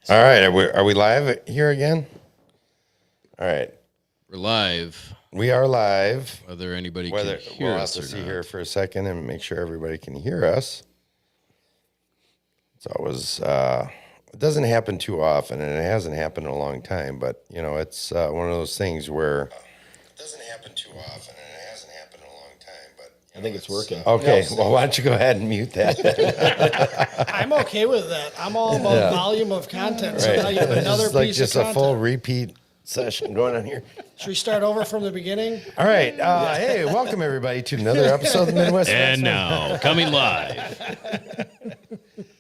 All right, are we live here again? All right. We're live. We are live. Whether anybody can hear we'll us have or to see not. here for a second and make sure everybody can hear us. It's always, it doesn't happen too often, and it hasn't happened in a long time, but, you know, it's one of those things where it doesn't happen too often, and it hasn't happened in a long time, but I think it's working. Okay, well, why don't you go ahead and mute that? I'm okay with that. I'm all about volume of content. So now you have another It's like piece just of a content. full repeat session going on here. Should we start over from the beginning? All right. Hey, welcome everybody to another episode of the Midwest. And now, coming live.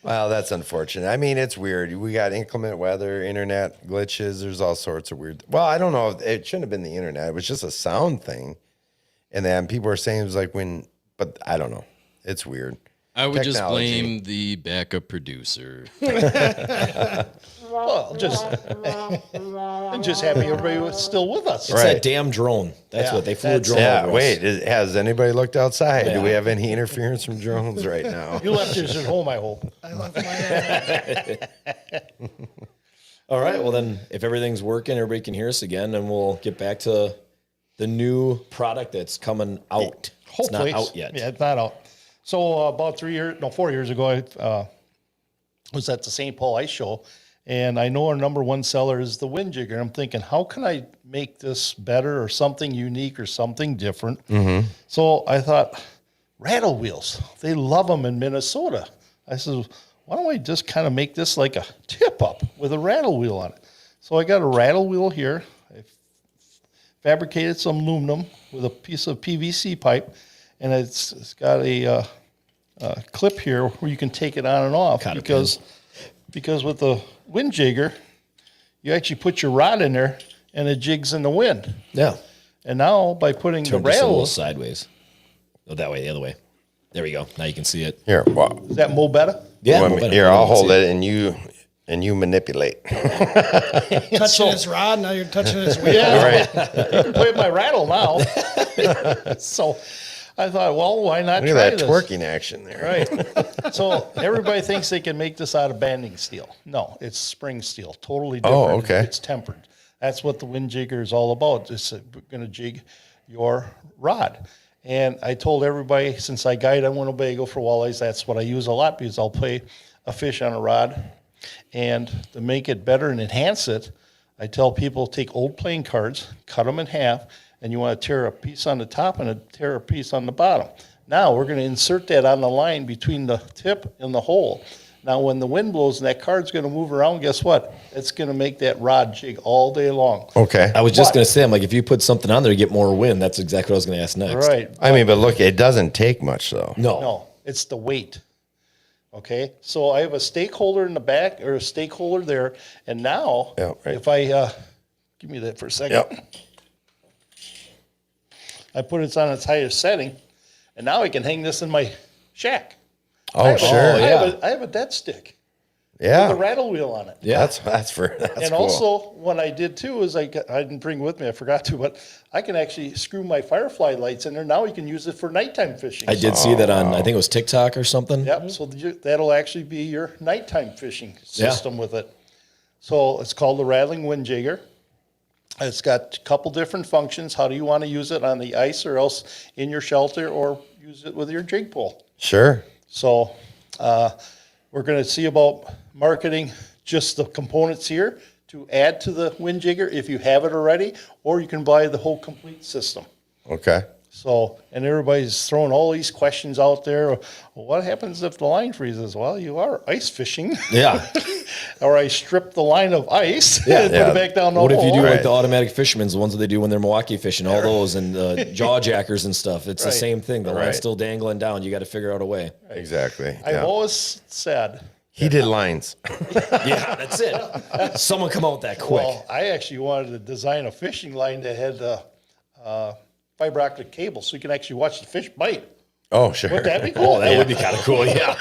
Well, that's unfortunate. I mean, it's weird. We got inclement weather, internet glitches. There's all sorts of weird. Well, I don't know. It shouldn't have been the internet. It was just a sound thing. And then people were saying it was like but I don't know. It's weird. I would just Technology. blame the backup producer. Well, I'm just happy everybody was still with us. It's that damn drone. That's what they flew a drone Yeah, over wait. us. Has anybody looked outside? Do Yeah. we have any interference from drones right now? You left yours at home, I hope. I left mine at All right. Well, then, if everything's working, everybody can hear us again, and we'll get back to the new product that's coming out. Hopefully. It's not out yet. Yeah, it's not out. So about 4 years ago, I was at the St. Paul Ice Show, and I know our number one seller is the Wind Jigger. I'm thinking, how can I make this better or something unique or something different? Mm-hmm. So I thought, rattle wheels. They love them in Minnesota. I said, why don't I just kind of make this like a tip up with a rattle wheel on it? So I got a rattle wheel here. I fabricated some aluminum with a piece of PVC pipe, and it's got a clip here where you can take it on and off because with the Wind Jigger, you actually put your rod in there and it jigs in the wind. Yeah. And now by putting Turn the just a little rails, sideways. Oh, that way, the other way. There we go. Now you can see it. Here, well, is that Mo better? Yeah. let me- well, better. here, You I'll can hold see it, and you manipulate. touching his rod. Now you're touching his wheel. Yeah, you can play with my rattle now. So I thought, well, why not Look try at that this? twerking action there. Right. So everybody thinks they can make this out of banding steel. No, it's spring steel. Totally different. Oh, okay. It's tempered. That's what the Wind Jigger is all about. It's going to jig your rod. And I told everybody, since I guide on Winnebago for walleyes, that's what I use a lot because I'll play a fish on a rod. And to make it better and enhance it, I tell people take old playing cards, cut them in half, and you want to tear a piece on the top and tear a piece on the bottom. Now we're going to insert that on the line between the tip and the hole. Now when the wind blows and that card's going to move around, guess what? It's going to make that rod jig all day long. Okay. I was just going to say, I'm like, if you put something on there to get more wind, that's exactly what I was going to ask next. Right. I mean, but look, it doesn't take much though. No. No, it's the weight. Okay, so I have a stake holder in the back or a stake holder there, and now Yeah, right. if I give me that for a second, Yep. I put it on its highest setting, and now I can hang this in my shack. Oh, sure. I have a dead stick with a Yeah. rattle wheel on it. Yeah. That's And cool. also, what I did too is I didn't bring it with me, I forgot to, but I can actually screw my Firefly lights in there. Now you can use it for nighttime fishing. I did see that on, I think it was TikTok or something. Yep, so that'll actually be your nighttime fishing system with it. So it's called the Rattling Wind Jigger. It's got a couple different functions. How do you want to use it on the ice or else in your shelter or use it with your jig pole? Sure. So we're going to see about marketing just the components here to add to the Wind Jigger if you have it already, or you can buy the whole complete system. Okay. So, and everybody's throwing all these questions out there. Well, what happens if the line freezes? Well, you are ice fishing. Yeah. Or I strip the line of ice Yeah, and put yeah. it back down the What if you do hole. like the automatic fishermen's, the ones that they do when they're Milwaukee fishing, all those, and jaw jackers and stuff? It's the Right. same thing. The line's Right. still dangling down. You got to figure out a way. Exactly. I've Yeah. always said, He did lines. Yeah, that's it. Someone come out that quick. well, I actually wanted to design a fishing line that had fiber optic cable so you can actually watch the fish bite. Oh, sure. Would that be cool? Oh, that would be kind of cool. Yeah.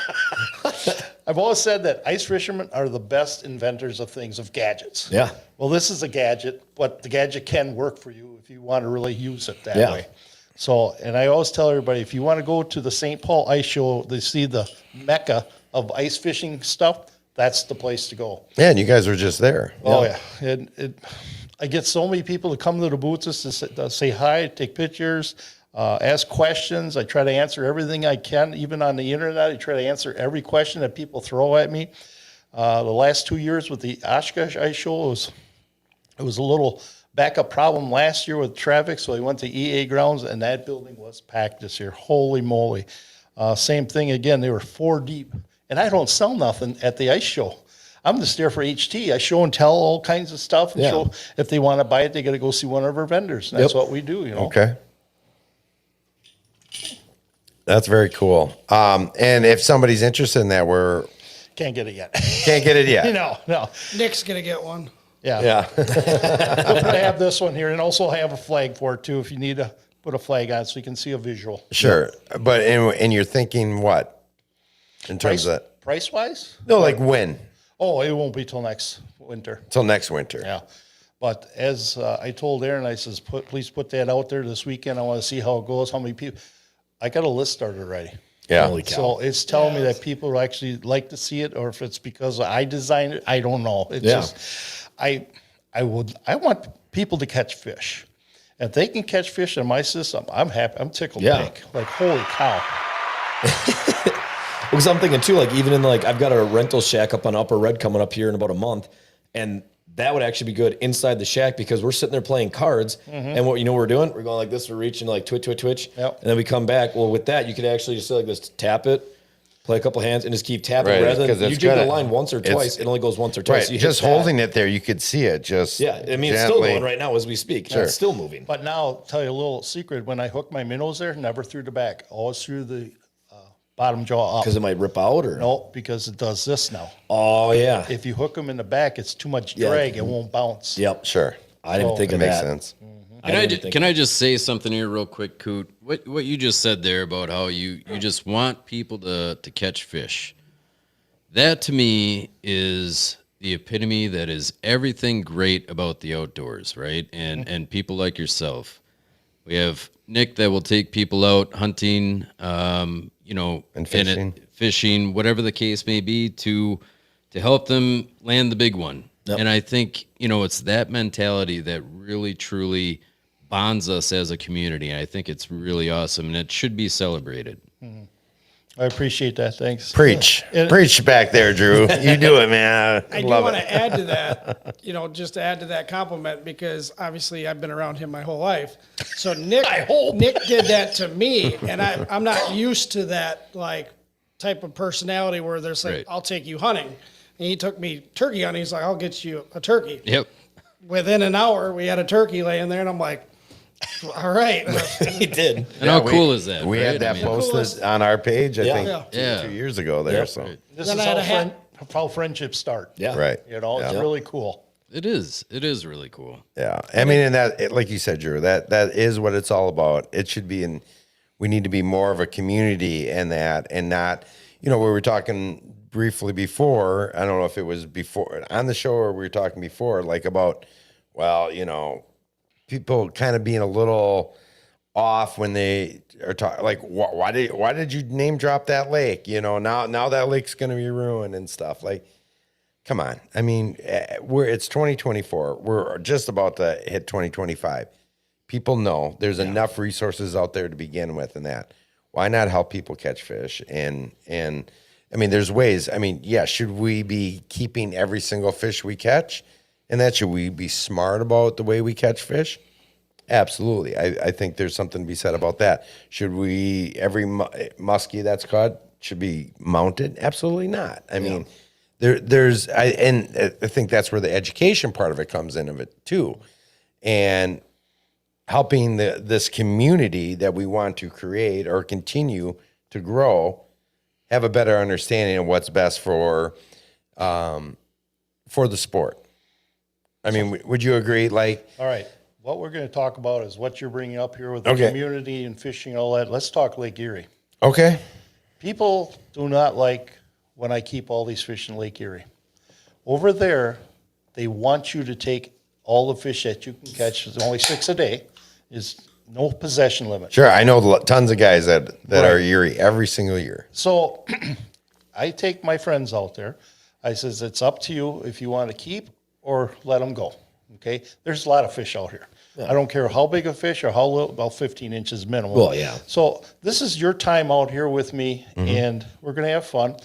I've always said that ice fishermen are the best inventors of things, of gadgets. Yeah. Well, this is a gadget, but the gadget can work for you if you want to really use it that Yeah. way. So, and I always tell everybody, if you want to go to the St. Paul Ice Show, they see the mecca of ice fishing stuff, that's the place to go. Yeah, and you guys were just there. Oh yeah, I get so many people to come to the booths just to say hi, take pictures, ask questions. I try to answer everything I can, even on the internet. I try to answer every question that people throw at me. The last 2 years with the Oshkosh Ice Show, it was a little backup problem last year with traffic, so I went to EA grounds, and that building was packed this year. Holy moly! Same thing again. They were 4 deep, and I don't sell nothing at the ice show. I'm just there for HT. I show and tell all kinds of stuff, and show if they want to buy it, they got to go see one of our vendors. And that's what we do. Okay. That's very cool. And if somebody's interested in that, we're Can't get it yet. can't get it yet. No. Nick's gonna get one. Yeah. Yeah. I have this one here, and also have a flag for it too, if you need to put a flag on, so you can see a visual. Sure. But and you're thinking what in terms of that? Price wise? No, like when? Oh, it won't be till next winter. Till next winter. Yeah. But as I told Aaron, I says, please put that out there this weekend. I want to see how it goes, how many people. I got a list started already. Yeah. Holy cow. So it's telling me that people actually like to see it, or if it's because I designed it, I don't know. It's just, I want people to catch fish. If they can catch fish in my system, I'm happy. I'm tickled pink. Like, holy cow. Because I'm thinking too, like even in like I've got a rental shack up on Upper Red coming up here in about a month, and that would actually be good inside the shack because we're sitting there playing cards, and what we're doing, we're going like this, we're reaching like twitch, Yep. and then we come back. Well, with that, you could actually just like this, tap it, play a couple hands, and just keep tapping. Right, Rather 'cause than it's you jig the gonna- line once or twice, it only goes once or twice. Right. You hit Just that. holding it there, you could see it. Just Yeah, I mean it's still gently. going right now as we speak. Sure. It's still moving. But now, I'll tell you a little secret. When I hook my minnows there, never through the back, always through the bottom jaw up. Because it might rip out, or No, because it does this now. Oh yeah. If you hook them in the back, it's too much drag. It won't bounce. Yep. Sure. I didn't think That of makes that. sense. Can I just say something here real quick, Coot? What you just said there about how you just want people to catch fish. That to me is the epitome that is everything great about the outdoors, right? And people like yourself. We have Nick that will take people out hunting, And fishing. fishing, whatever the case may be, to help them land the big one. Yep. And I think, it's that mentality that really, truly bonds us as a community. And I think it's really awesome, and it should be celebrated. I appreciate that. Thanks. Preach. Preach back there, Drew. You do it, man. I do love want it. to add to that, just to add to that compliment, because obviously I've been around him my whole life. So Nick did that to me, and I'm not used to that like type of personality where there's like, Right. I'll take you hunting. And he took me turkey hunting. He's like, I'll get you a turkey. Yep. Within an hour, we had a turkey laying there, and I'm like, all right. He did. And how cool is that? We right? had that I mean, posted Coolest. on our page, I Yeah. think, Yeah. 2 years ago there. Yep. So This Then is I had how, a hat. how friendships start. Yeah. right. It's really cool. It is. It is really cool. Yeah. I mean, and like you said, Drew, that is what it's all about. It should be we need to be more of a community in that, and not, we were talking briefly before, I don't know if it was before on the show or we were talking before, like about, well, people kind of being a little off when they are talking, like, why did you name drop that lake? Now that lake's going to be ruined and stuff. Like, come on. I mean, it's 2024. We're just about to hit 2025. People know there's enough resources out there to begin with, and that. Why not help people catch fish? And I mean, there's ways. I mean, yeah, should we be keeping every single fish we catch? And that should we be smart about the way we catch fish? Absolutely. I think there's something to be said about that. Should every muskie that's caught should be mounted? Absolutely not. I mean, I think that's where the education part of it comes in of it too. And helping this community that we want to create or continue to grow have a better understanding of what's best for the sport. I mean, would you agree? Like, All right. What we're going to talk about is what you're bringing up here with the Okay. community and fishing and all that. Let's talk Lake Erie. okay, People do not like when I keep all these fish in Lake Erie. Over there, they want you to take all the fish that you can catch. There's only 6 a day. Is no possession limit. sure. I know tons of guys that are Erie every single year. So I take my friends out there. I says, it's up to you if you want to keep or let them go. Okay. There's a lot of fish out here. I don't care how big a fish or how little, about 15 inches minimum. Well, yeah. So this is your time out here with me, and we're going to have fun,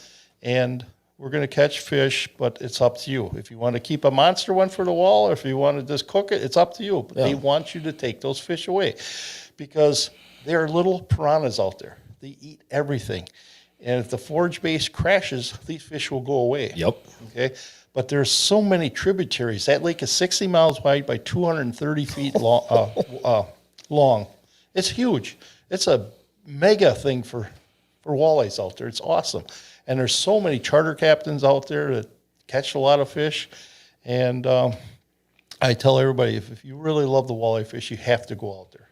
and we're going to catch fish, but it's up to you. If you want to keep a monster one for the wall, or if you want to just cook it, it's up to you. But they want you to take those fish away because there are little piranhas out there. They eat everything. And if the forage base crashes, these fish will go away. Yep. Okay. But there's so many tributaries. That lake is 60 miles wide by 230 feet long. It's huge. It's a mega thing for walleyes out there. It's awesome. And there's so many charter captains out there that catch a lot of fish. And I tell everybody, if you really love the walleye fish, you have to go out there.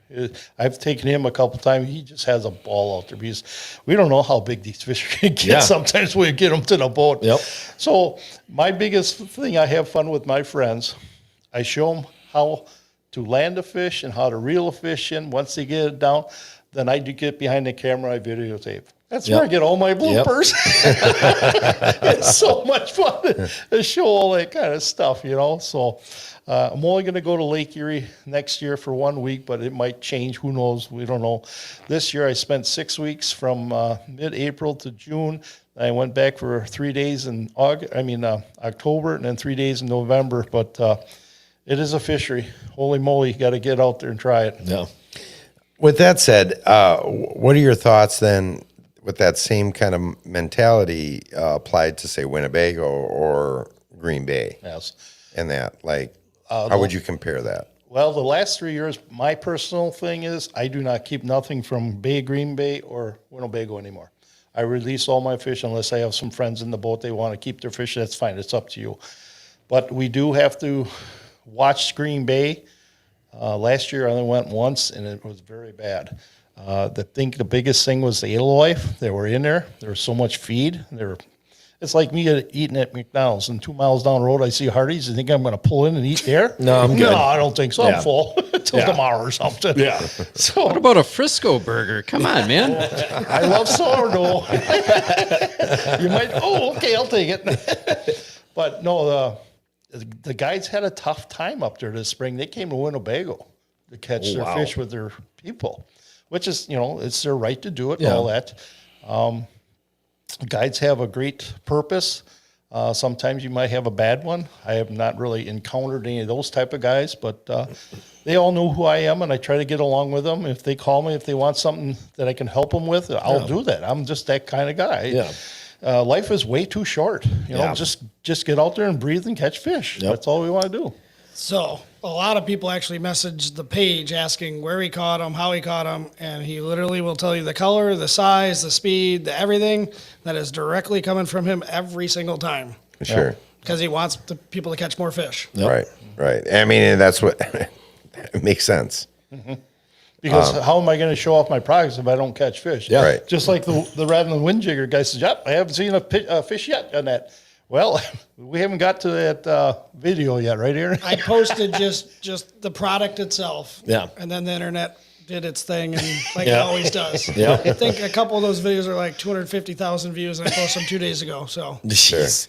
I've taken him a couple times. He just has a ball out there because we don't know how big these fish can get. Yeah. Sometimes we get them to the boat. Yep. So my biggest thing, I have fun with my friends. I show them how to land a fish and how to reel a fish in. Once they get it down, then I do get behind the camera, I videotape. That's where I get all my bloopers. It's so much fun to show all that kind of stuff, you know. So I'm only going to go to Lake Erie next year for 1 week, but it might change. Who knows? We don't know. This year I spent 6 weeks from mid-April to June. I went back for 3 days in October, and then 3 days in November. But it is a fishery. Holy moly, you got to get out there and try it. Yeah. With that said, what are your thoughts then with that same kind of mentality applied to, say, Winnebago or Green Bay? Yes. And that, like, how would you compare that? Well, the last 3 years, my personal thing is I do not keep nothing from Green Bay or Winnebago anymore. I release all my fish unless I have some friends in the boat. They want to keep their fish. That's fine. It's up to you. But we do have to watch Green Bay. Last year I only went once, and it was very bad. I think the biggest thing was the alewife. They were in there. There was so much feed. It's like me eating at McDonald's, and 2 miles down the road I see Hardee's. You think I'm going to pull in and eat there? No, I'm good. No, I don't think so. Yeah. I'm full till tomorrow or something. Yeah. So What about a Frisco burger? Come on, man. I love sourdough. You might. Oh, okay, I'll take it. But no, the guys had a tough time up there this spring. They came to Winnebago to catch their fish with their people, which is, it's their right to do it and all that. Guides have a great purpose. Sometimes you might have a bad one. I have not really encountered any of those type of guys, but they all know who I am, and I try to get along with them. If they call me, if they want something that I can help them with, I'll do that. I'm just that kind of guy. Yeah. Life is way too short. Just get out there and breathe and catch fish. Yep. That's all we want to do. So a lot of people actually message the page asking where he caught them, how he caught them, and he literally will tell you the color, the size, the speed, the everything that is directly coming from him every single time. Sure. Because he wants the people to catch more fish. Right. I mean, and that's what it makes sense. Because how am I going to show off my products if I don't catch fish? Yeah. Right. Just like the Rod and the Wind Jigger guy says, yep, I haven't seen a fish yet on that. Well, we haven't got to that video yet, right, Aaron? I posted just the product itself. Yeah. And then the internet did its thing, and like it always does. Yeah. I think a couple of those videos are like 250,000 views, and I posted them 2 days ago. So Jeez.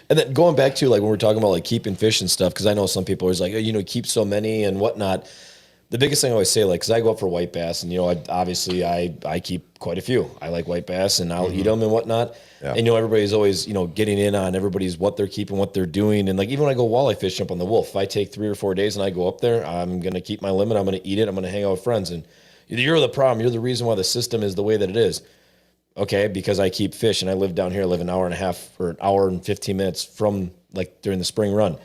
And then going back to like when we're talking about like keeping fish and stuff, because I know some people are like, oh, keep so many and whatnot. The biggest thing I always say, like, because I go up for white bass, and I keep quite a few. I like white bass, and I'll eat them and whatnot. Yeah. And everybody's always getting in on everybody's what they're keeping, what they're doing, and like even when I go walleye fishing up on the Wolf, if I take 3 or 4 days and I go up there, I'm gonna keep my limit. I'm gonna eat it. I'm gonna hang out with friends, and you're the problem. You're the reason why the system is the way that it is. Okay, because I keep fish, and I live down here. I live an hour and a half or an hour and 15 minutes from like during the spring run.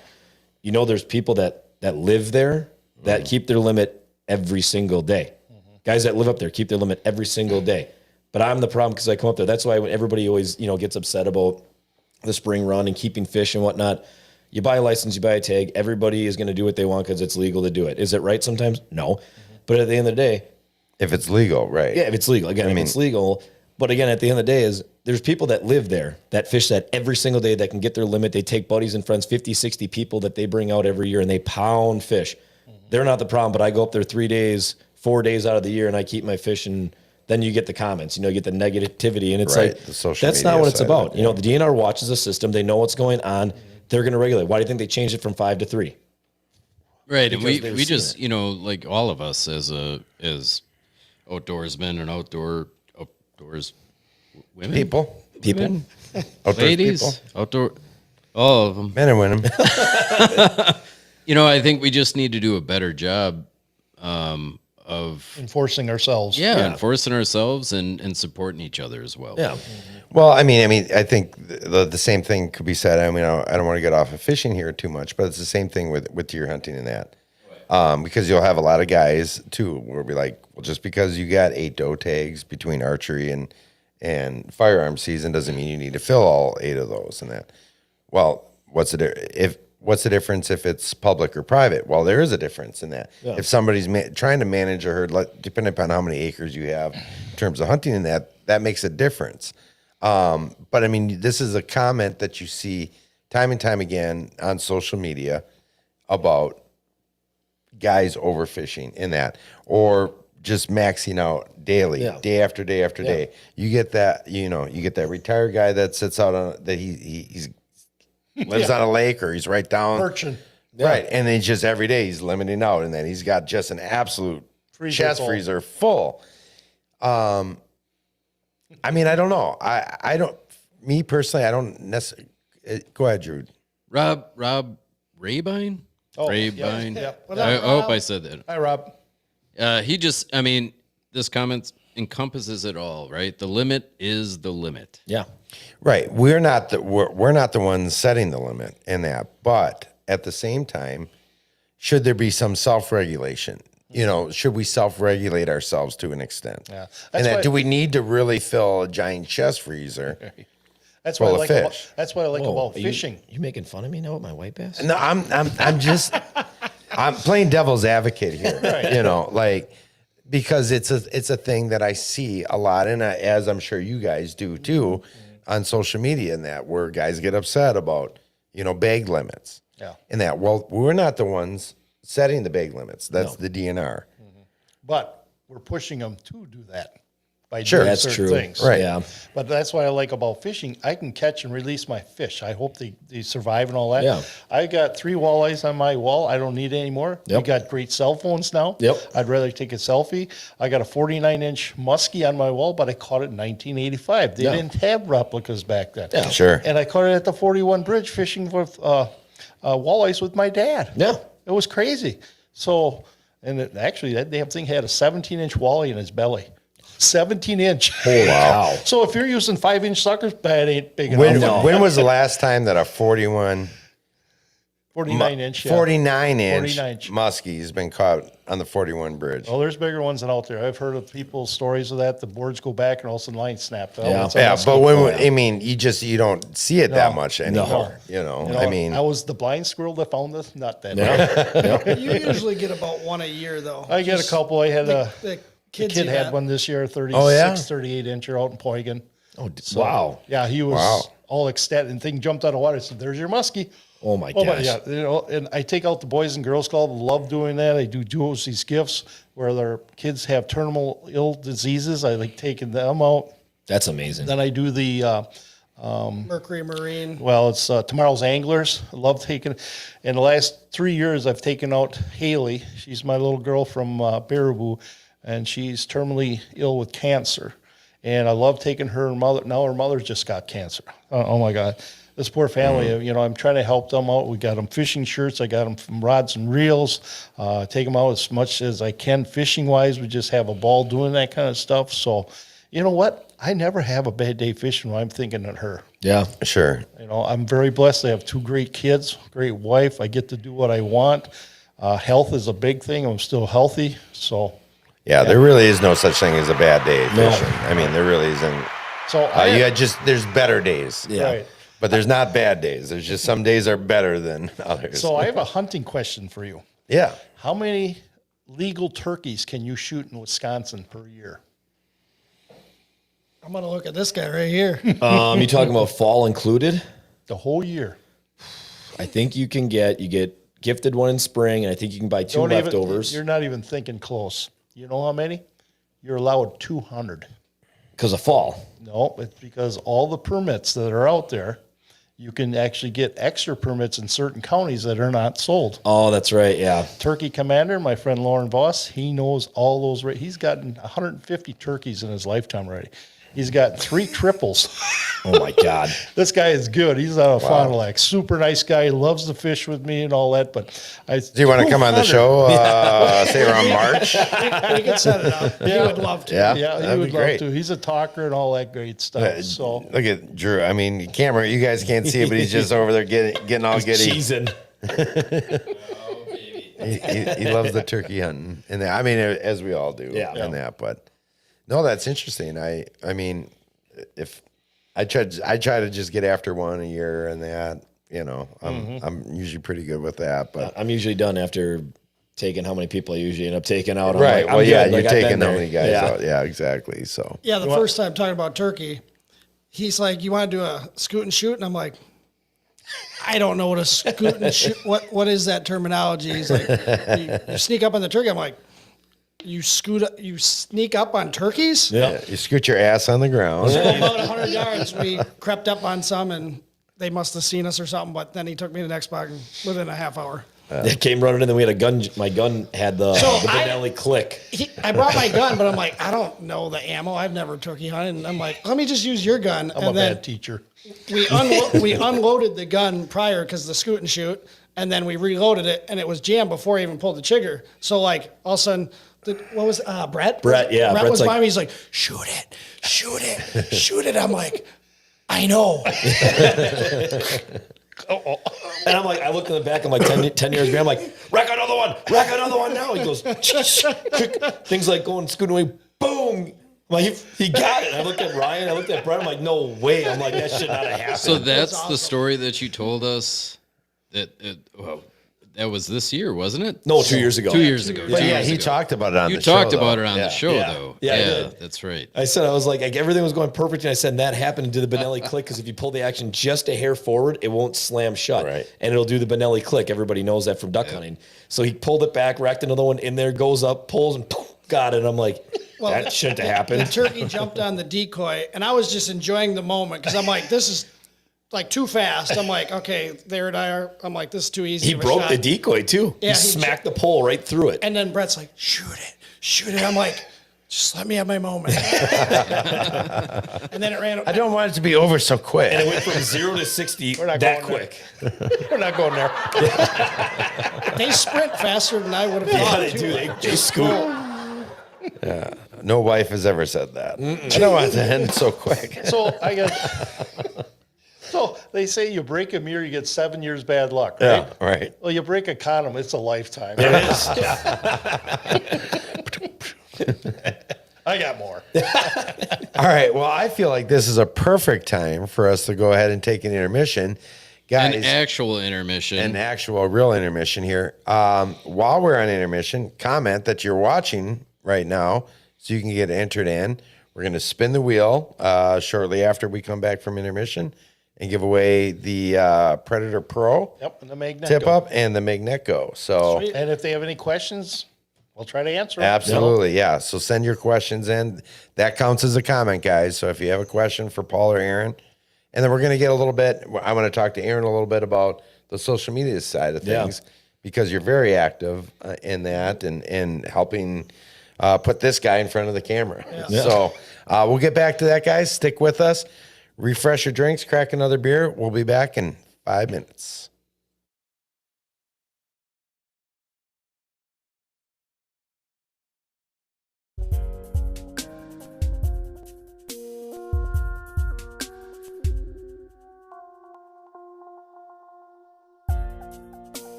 There's people that live there that keep their limit every single day. Guys that live up there keep their limit every single day. But I'm the problem because I come up there. That's why when everybody always, gets upset about the spring run and keeping fish and whatnot. You buy a license, you buy a tag. Everybody is going to do what they want because it's legal to do it. Is it right sometimes? No. But at the end of the day, If it's legal, right? yeah, if it's legal. Again, if it's legal. But again, at the end of the day, there's people that live there that fish that every single day that can get their limit. They take buddies and friends, 50, 60 people that they bring out every year, and they pound fish. They're not the problem, but I go up there 3 days, 4 days out of the year, and I keep my fish, and then you get the comments, you get the negativity, and it's Right, like, the social that's not media what it's side of about. The DNR watches the system. They know what's going on. They're going to regulate. Why do you think they changed it from 5 to 3? Right, and Because they're we seeing just like all of us as outdoorsmen and outdoors women, People, People. outdoors ladies, people, outdoor, all of them. men and women. I think we just need to do a better job of Enforcing ourselves. enforcing ourselves and supporting each other as well. Yeah. Well, I mean, I think the same thing could be said. I mean, I don't want to get off of fishing here too much, but it's the same thing with deer hunting and that. Because you'll have a lot of guys too, where be like, well, just because you got 8 doe tags between archery and firearm season doesn't mean you need to fill all 8 of those and that. Well, what's the difference if it's public or private? Well, there is a difference in that. Yeah. If somebody's trying to manage a herd, depending upon how many acres you have in terms of hunting and that makes a difference. But I mean, this is a comment that you see time and time again on social media about guys overfishing in that, or just maxing out daily, Yeah. day after day after day. You get that, you get that retired guy that sits out on that he's lives on a lake or he's right down. Merchant. Right. And then just every day he's limiting out and then he's got just an absolute chest full. freezer full. I mean, I don't know. I don't, me personally, I don't necessarily, go ahead, Drew. Rob Rabine? Oh, Rabine. yeah. I hope I said that. Hi, Rob. This comment encompasses it all, right? The limit is the limit. Yeah. Right. We're not the ones setting the limit in that. But at the same time, should there be some self-regulation? Should we self-regulate ourselves to an extent? Yeah. And That's why- do we need to really fill a giant chest freezer? That's what I full of like about, fish. that's what I like about Are fishing. You making fun of me now with my white bass? No, I'm just I'm playing devil's advocate here. Because it's a thing that I see a lot, and as I'm sure you guys do too, on social media, and that where guys get upset about bag limits. Yeah. And that, well, we're not the ones setting the bag limits. That's the DNR. But we're pushing them to do that by Sure. doing That's certain true. things. Right. Yeah. But that's what I like about fishing. I can catch and release my fish. I hope they survive and all that. Yeah. I got 3 walleyes on my wall. I don't need any more. Yep. We got great cell phones now. Yep. I'd rather take a selfie. I got a 49-inch muskie on my wall, but I caught it in 1985. They Yeah. didn't have replicas back then. Yeah. Sure. And I caught it at the 41 bridge fishing with walleyes with my dad. Yeah. It was crazy. So, actually, that damn thing had a 17-inch walleye in his belly. 17-inch. Holy cow. So if you're using 5-inch suckers, that ain't big enough. When was the last time that a 49 49-inch. Yeah. 49-inch 49-inch. muskie has been caught on the 41 bridge? Well, there's bigger ones than out there. I've heard of people's stories of that. The boards go back and all of a sudden line snapped. Oh, Yeah. it's a Yeah, muskie. but I mean, you don't see it that much anymore. I mean, I was the blind squirrel that found this nut that day. You usually get about one a year, though. I get a couple. I had The a kids kid you had got. one this year, 36, Oh, yeah? 38-incher out in Poigan. Oh, wow. Yeah, he was Wow. all ecstatic and thing jumped out of water. I said, "There's your muskie." Oh, my Oh, gosh. but yeah, and I take out the Boys and Girls Club. Love doing that. I do these gifts where their kids have terminal ill diseases. I like taking them out. That's amazing. Then I do the Mercury Marine. well, it's Tomorrow's Anglers. I love taking. In the last 3 years, I've taken out Haley. She's my little girl from Baraboo, and she's terminally ill with cancer. And I love taking her mother. Now her mother's just got cancer. Oh my God. This poor family, I'm trying to help them out. We got them fishing shirts. I got them from rods and reels. Take them out as much as I can fishing wise. We just have a ball doing that kind of stuff. So, you know what? I never have a bad day fishing when I'm thinking of her. Yeah. sure. I'm very blessed. I have 2 great kids, great wife. I get to do what I want. Health is a big thing. I'm still healthy. So, Yeah, there really is no such thing as a bad day fishing. I mean, there really isn't. so There's better days. Yeah. Right. But there's not bad days. There's just some days are better than others. So I have a hunting question for you. yeah. How many legal turkeys can you shoot in Wisconsin per year? I'm going to look at this guy right here. You talking about fall included? The whole year. I think you get gifted one in spring, and I think you can buy 2 leftovers. You're not even thinking close. You know how many? you're allowed 200. Because of fall. No, it's because all the permits that are out there, you can actually get extra permits in certain counties that are not sold. Oh, that's right. Yeah. Turkey Commander, my friend Lauren Voss, he knows all those. He's gotten 150 turkeys in his lifetime already. He's got 3 triples. Oh my God. This guy is good. He's out of Fond du Lac. Super nice guy. He loves to fish with me and all that. But Do you want to come on the show? Say around March. We could set it up. He would love to. Yeah, Yeah, he that'd would be love great. to. He's a talker and all that great stuff. So Look at Drew. I mean, camera, you guys can't see it, but he's just over there getting all giddy. Cheesing. He loves the turkey hunting, and I mean, as we all do. Yeah. And that, but no, that's interesting. I mean, if I try to just get after one a year, and that, you know, I'm usually pretty good with that. But I'm usually done after taking how many people I usually end up taking out. I'm right, like, I'm well, yeah, good. you're Like, I've taking been how there. many guys Yeah. out? Yeah, exactly. So Yeah, the first time talking about turkey, he's like, "You want to do a scoot and shoot?" And I'm like, "I don't know what a scoot and shoot. What is that terminology?" He's like, you sneak up on the turkey." I'm like, "You sneak up on turkeys?" Yeah. you scoot your ass on the ground. So about 100 yards, we crept up on some, and they must have seen us or something. But then he took me to the next spot within a half hour. They came running in, then we had a gun. My gun had the Benelli click. I brought my gun, but I'm like, I don't know the ammo. I've never turkey hunted. And I'm like, let me just use your gun. I'm a and then bad teacher. we unloaded the gun prior because the scoot and shoot, and then we reloaded it, and it was jammed before I even pulled the trigger. So like all of a sudden, what was Brett? Brett, yeah. Brett Brett's was like- by me. He's like, shoot it, shoot it. I'm like, I know. And I'm like, I look in the back, I'm like 10 years behind, I'm like, rack another one now. He goes, things like going scooting away, boom. I'm like, he got it. I looked at Ryan, I looked at Brett, I'm like, no way. I'm like, that should not have happened. So that's awesome. the story that you told us. That was this year, wasn't it? No, 2 years ago. 2 years ago. But 2 yeah, years he ago. talked about it on You the show. talked about though. it on Yeah. the show, Yeah. though. Yeah, I did. That's right. I said, I was like everything was going perfect. And I said, that happened to the Benelli click because if you pull the action just a hair forward, it won't slam shut. Right. And it'll do the Benelli click. Everybody knows that from duck hunting. So he pulled it back, racked another one in there, goes up, pulls, and poof, got it. I'm like, that shouldn't have The happened. turkey jumped on the decoy, and I was just enjoying the moment because I'm like, this is like too fast. I'm like, okay, there it are. I'm like, this is too easy. He of a broke shot. the decoy too. Yeah, he smacked the pole right through it. And then Brett's like, shoot it. I'm like, just let me have my moment. And then it ran. I don't want it to be over so quick. And it went from 0 to 60 not that going there. quick. We're not going there. They sprint faster than I would have Yeah, thought. they too. do. They scoot. No wife has ever said that. I don't want it to end so quick. So I got. So they say you break a mirror, you get 7 years bad luck, right? Yeah, right. Well, you break a condom, it's a lifetime. I got more. All right. Well, I feel like this is a perfect time for us to go ahead and take an intermission. Guys, An actual intermission. an actual real intermission here. While we're on intermission, comment that you're watching right now so you can get entered in. We're going to spin the wheel shortly after we come back from intermission and give away the Predator Pro Yep, and the magnet. tip up and the Magnet Go. So Sweet. And if they have any questions, we'll try to answer them. absolutely, yeah. So send your questions in. That counts as a comment, guys. So if you have a question for Paul or Aaron, and then we're going to get a little bit, I want to talk to Aaron a little bit about the social media side of things because you're very active in that and helping put this guy in front of the camera. So we'll get back to that, guys. Stick with us. Refresh your drinks, crack another beer. We'll be back in 5 minutes.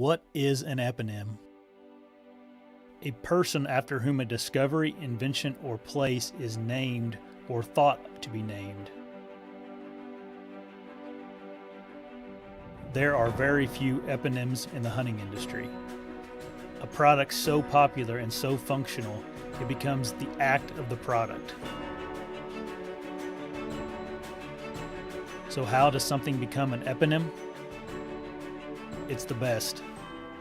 What is an eponym? A person after whom a discovery, invention, or place is named or thought to be named. There are very few eponyms in the hunting industry. A product so popular and so functional, it becomes the act of the product. So how does something become an eponym? It's the best,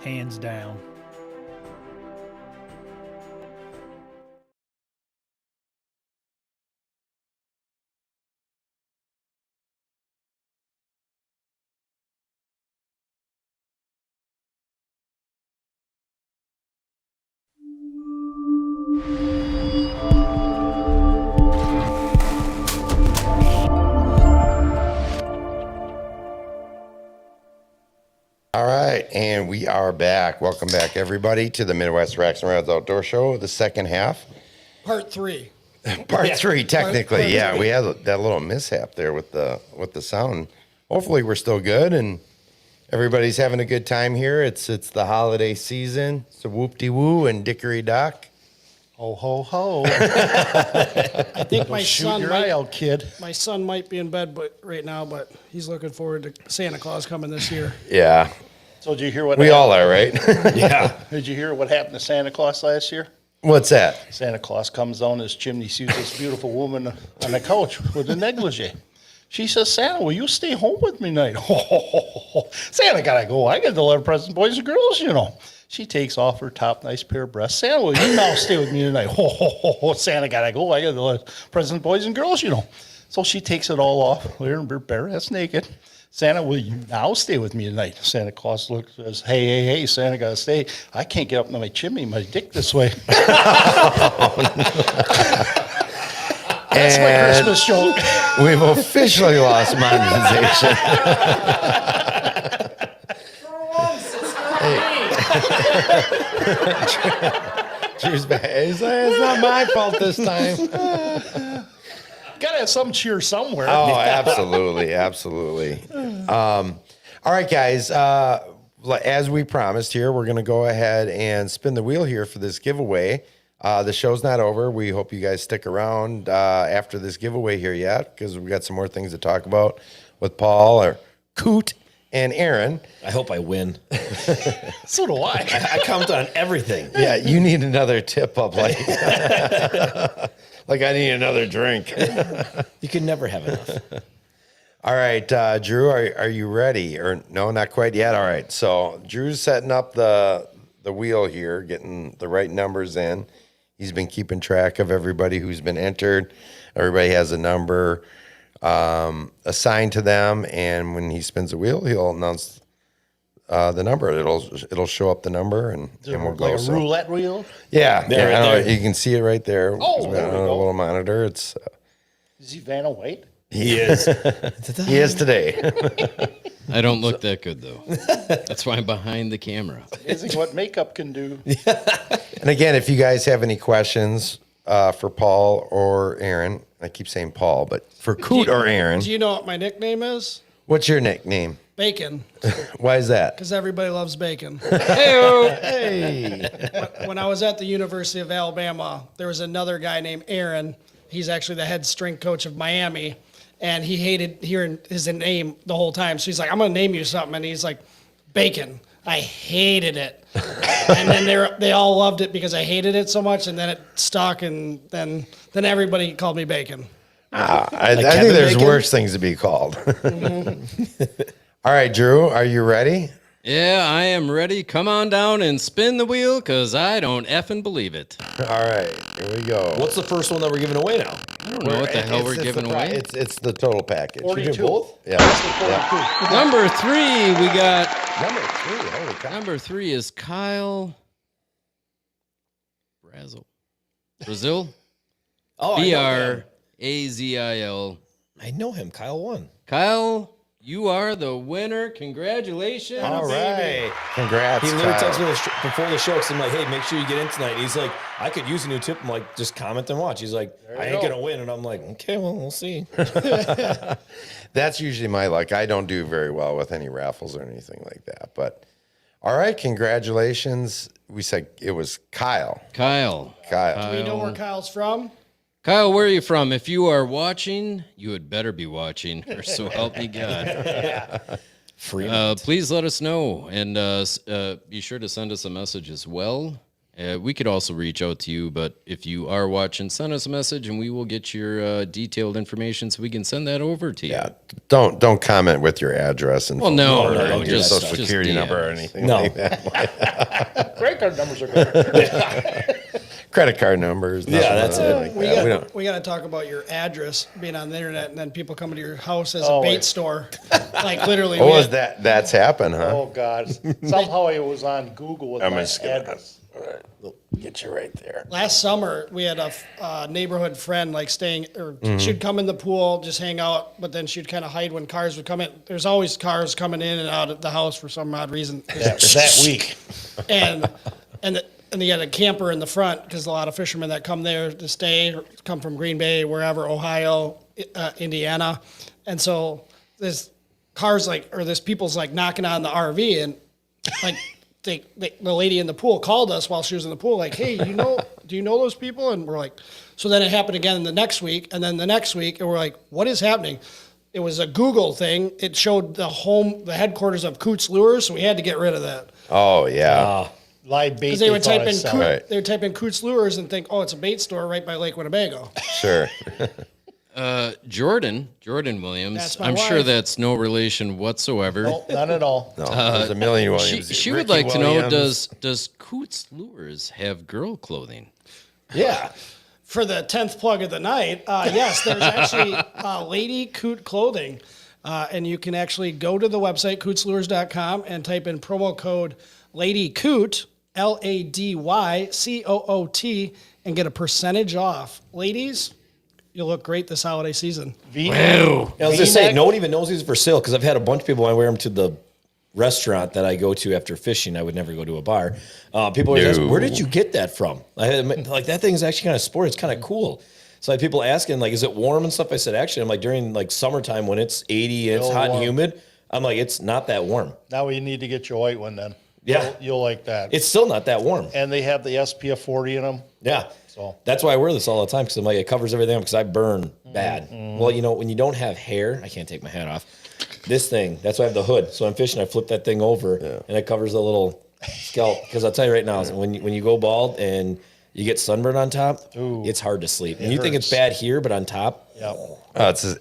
hands down. All right, and we are back. Welcome back, everybody, to the Midwest Racks and Rods Outdoor Show, the second half. Part 3. Part 3, technically. Part Yeah, three. we had that little mishap there with the sound. Hopefully, we're still good, and everybody's having a good time here. It's the holiday season. It's a whoop-de-woo and dickory-dock. Ho, ho, ho. I think my Shoot son your eye might, out, kid. my son might be in bed right now, but he's looking forward to Santa Claus coming this year. Yeah, So did you hear what we happened? all are, right? Did you hear what happened to Santa Claus last year? What's that? Santa Claus comes down his chimney, sees this beautiful woman on the couch with a negligee. She says, Santa, will you stay home with me tonight? Santa gotta go. I got to deliver presents, boys and girls, you know. She takes off her top nice pair of breasts. Santa, will you now stay with me tonight? Santa gotta go. I got to deliver presents, boys and girls, you know. So she takes it all off, there bare ass naked. Santa, will you now stay with me tonight? Santa Claus looks and says, hey, Santa gotta stay. I can't get up to my chimney, my dick this way. That's my And Christmas joke. we've officially lost monetization. Drew's back. He's like, it's not my fault this time. Gotta have some cheer somewhere. Oh, absolutely, absolutely. All right, guys. As we promised here, we're going to go ahead and spin the wheel here for this giveaway. The show's not over. We hope you guys stick around after this giveaway here yet, because we've got some more things to talk about with Paul or Coot and Aaron. I hope I win. So do I. I count on everything. Yeah, you need another tip up, like like I need another drink. You can never have enough. All right, Drew, are you ready? Or no, not quite yet. All right, so Drew's setting up the wheel here, getting the right numbers in. He's been keeping track of everybody who's been entered. Everybody has a number assigned to them, and when he spins the wheel, he'll announce the number. It'll show up the number, and we'll go. Like a So, roulette wheel. yeah, There, yeah, right I know, there. you can see it right there. Oh, It's there we on a go. little monitor. It's Is he Vanna White? He is. he is today. I don't look that good though. That's why I'm behind the camera. Amazing what makeup can do. And again, if you guys have any questions for Paul or Aaron, I keep saying Paul, but for Coot or Aaron, Do you know what my nickname is? what's your nickname? Bacon, Why is that? because everybody loves bacon. Hey, When I was at the University of Alabama, there was another guy named Aaron. He's actually the head strength coach of Miami, and he hated hearing his name the whole time. So he's like, I'm going to name you something. And he's like, Bacon. I hated it. And then they all loved it because I hated it so much, and then it stuck, and then everybody called me Bacon. I think Kevin there's Bacon? worse things to be called. All right, Drew, are you ready? Yeah, I am ready. Come on down and spin the wheel, cause I don't effing believe it. All right, here we go. What's the first one that we're giving away now? I don't know what the hell we're giving away. It's the total package. 42. Both? Yeah. Yeah. Number 3, we got Number 3. Holy cow. number 3 is Kyle Brazil. Oh, I know him. Brazil. I know him. Kyle won. Kyle, you are the winner. Congratulations. All right. Congrats. He literally Kyle. texted me before the show because I'm like, hey, make sure you get in tonight. He's like, I could use a new tip. I'm like, just comment and watch. He's like, I ain't going to win. And I'm like, okay, well, we'll see. That's usually my luck. I don't do very well with any raffles or anything like that. But All right, congratulations. We said it was Kyle. Kyle. Kyle. We know where Kyle's from. Kyle, where are you from? If you are watching, you had better be watching, or so help me God. Please let us know, and be sure to send us a message as well. We could also reach out to you, but if you are watching, send us a message, and we will get your detailed information so we can send that over to you. Yeah, don't comment with your address and Well, phone no, number no, or your just- social just security number or DMs. anything No. like that. Credit card numbers are good. Credit card numbers. Yeah, nothing that's like it. that. We We got don't. we got to talk about your address being on the internet, and then people coming to your house as Oh, a bait wait. store. Like literally. Oh, we is had- that that's happened, huh? Oh God! Somehow I was on Google with I'm my just gonna address. all right, get you right there. Last summer, we had a neighborhood friend like staying, or Mm-hmm. she'd come in the pool, just hang out, but then she'd kind of hide when cars would come in. There's always cars coming in and out of the house for some odd reason. That week. And they had a camper in the front because a lot of fishermen that come there to stay come from Green Bay, wherever, Ohio, Indiana, and so this cars this people's like knocking on the RV, and like the lady in the pool called us while she was in the pool, like, hey, do you know those people? And we're like, so then it happened again the next week, and then the next week, and we're like, what is happening? It was a Google thing. It showed the headquarters of Coot's Lures, so we had to get rid of that. Oh yeah. Live bait. Because they would thought type I in saw. Coot, Right. they would type in Coot's Lures and think, oh, it's a bait store right by Lake Winnebago. Sure. Jordan Williams. That's my I'm sure wife. that's no relation whatsoever. Nope, none at all. No, there's a million Williams. She would Ricky like to know, Williams. does Coot's Lures have girl clothing? Yeah. For the 10th plug of the night, yes, there's actually Lady Coot clothing. And you can actually go to the website, cootslures.com, and type in promo code Lady Coot, LADYCOOT, and get a percentage off. Ladies, you'll look great this holiday season. I was gonna say, V-neck? no one even knows these are for sale because I've had a bunch of people. I wear them to the restaurant that I go to after fishing. I would never go to a bar. People always ask, "Where did you get that from?" Like that thing is actually kind of sporty. It's kind of cool. So I had people asking, like, "Is it warm and stuff?" I said, "Actually, I'm like during like summertime when it's 80 and it's Real hot warm. and humid. I'm like it's not that warm. Now we need to get your white one then. Yeah. You'll like that. It's still not that warm. And they have the SPF 40 in them. Yeah. So That's why I wear this all the time because I'm like, it covers everything up because I burn bad. Well, you know, when you don't have hair, I can't take my hat off. This thing, that's why I have the hood. So I'm fishing, I flip that thing over and it covers the little scalp. Because I'll tell you right now, when you go bald and you get sunburn on top, it's hard to sleep. And you think it's hurts. bad here, but on top, yeah.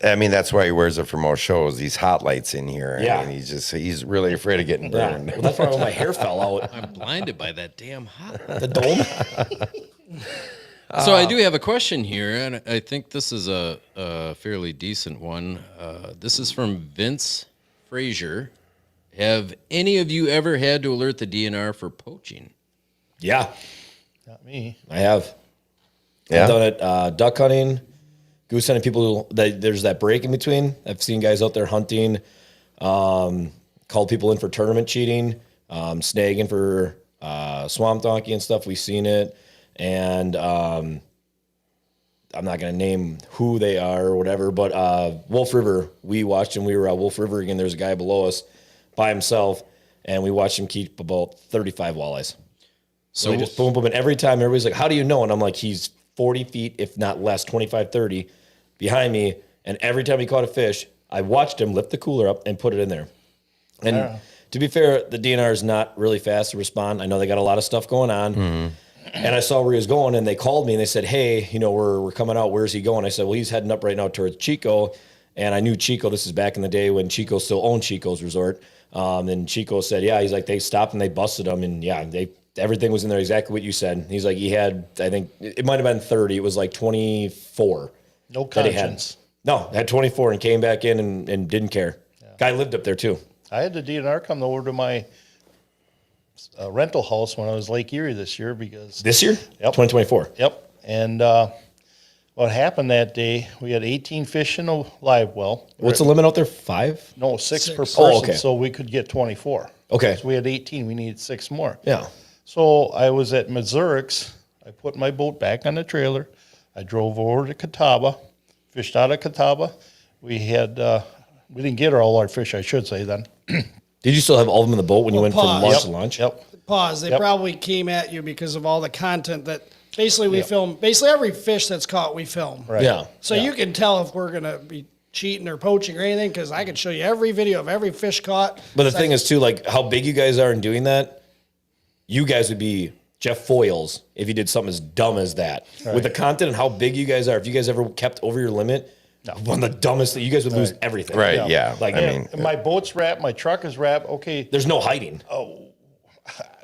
I mean, that's why he wears it for most shows. These hot lights in here. Yeah. I mean, he's really afraid of getting yeah. burned. Well, that's why all my hair fell out. I'm blinded by that damn hot. The dome. So I do have a question here, and I think this is a fairly decent one. This is from Vince Frazier. Have any of you ever had to alert the DNR for poaching? Yeah, Not me. I have. Yeah. I've done it duck hunting, goose hunting. There's that break in between. I've seen guys out there hunting, called people in for tournament cheating, snagging for swamp donkey and stuff. We've seen it. And I'm not going to name who they are or whatever, but Wolf River, we watched him. We were at Wolf River again. There's a guy below us by himself, and we watched him keep about 35 walleyes. So we just boom, boom. And every time everybody's like, how do you know? And I'm like, he's 40 feet, if not less, 25, 30 behind me. And every time he caught a fish, I watched him lift the cooler up and put it in there. And to be fair, the DNR is not really fast to respond. I know they got a lot of stuff going on. And I saw where he was going, and they called me and they said, hey, you know, we're coming out. Where's he going? I said, well, he's heading up right now towards Chico. And I knew Chico. This is back in the day when Chico still owned Chico's resort. And Chico said, yeah, he's like, they stopped and they busted him. And yeah, everything was in there exactly what you said. He's like, he had, I think it might have been 30. It was like 24. No that he had. conscience. No, had 24 and came back in and didn't care. Guy lived up there too. I had the DNR come over to my rental house when I was Lake Erie this year because This year? Yep. 2024. Yep. And what happened that day, we had 18 fish in a live well. What's the limit out there? 5? No, six per Six. person, Oh, okay. so we could get 24. Okay. So we had 18. We needed 6 more. Yeah. So I was at Missouri's. I put my boat back on the trailer. I drove over to Catawba, fished out of Catawba. We had we didn't get all our fish, I should say then. Did you still have all of them in the boat when you went from pause. launch Yep. to launch? Yep. Pause. They Yep. probably came at you because of all the content that basically we film. Basically every fish that's caught, we film. Right. Yeah. So you can tell if we're gonna be cheating or poaching or anything because I can show you every video of every fish caught. But the thing is too, like how big you guys are in doing that, you guys would be Jeff Foyles if you did something as dumb as that. With the content and how big you guys are, if you guys ever kept over your limit, one of the dumbest things, you guys would lose everything. Right. Yeah. Like, I And mean, my boat's wrapped, my truck is wrapped. Okay, there's no hiding.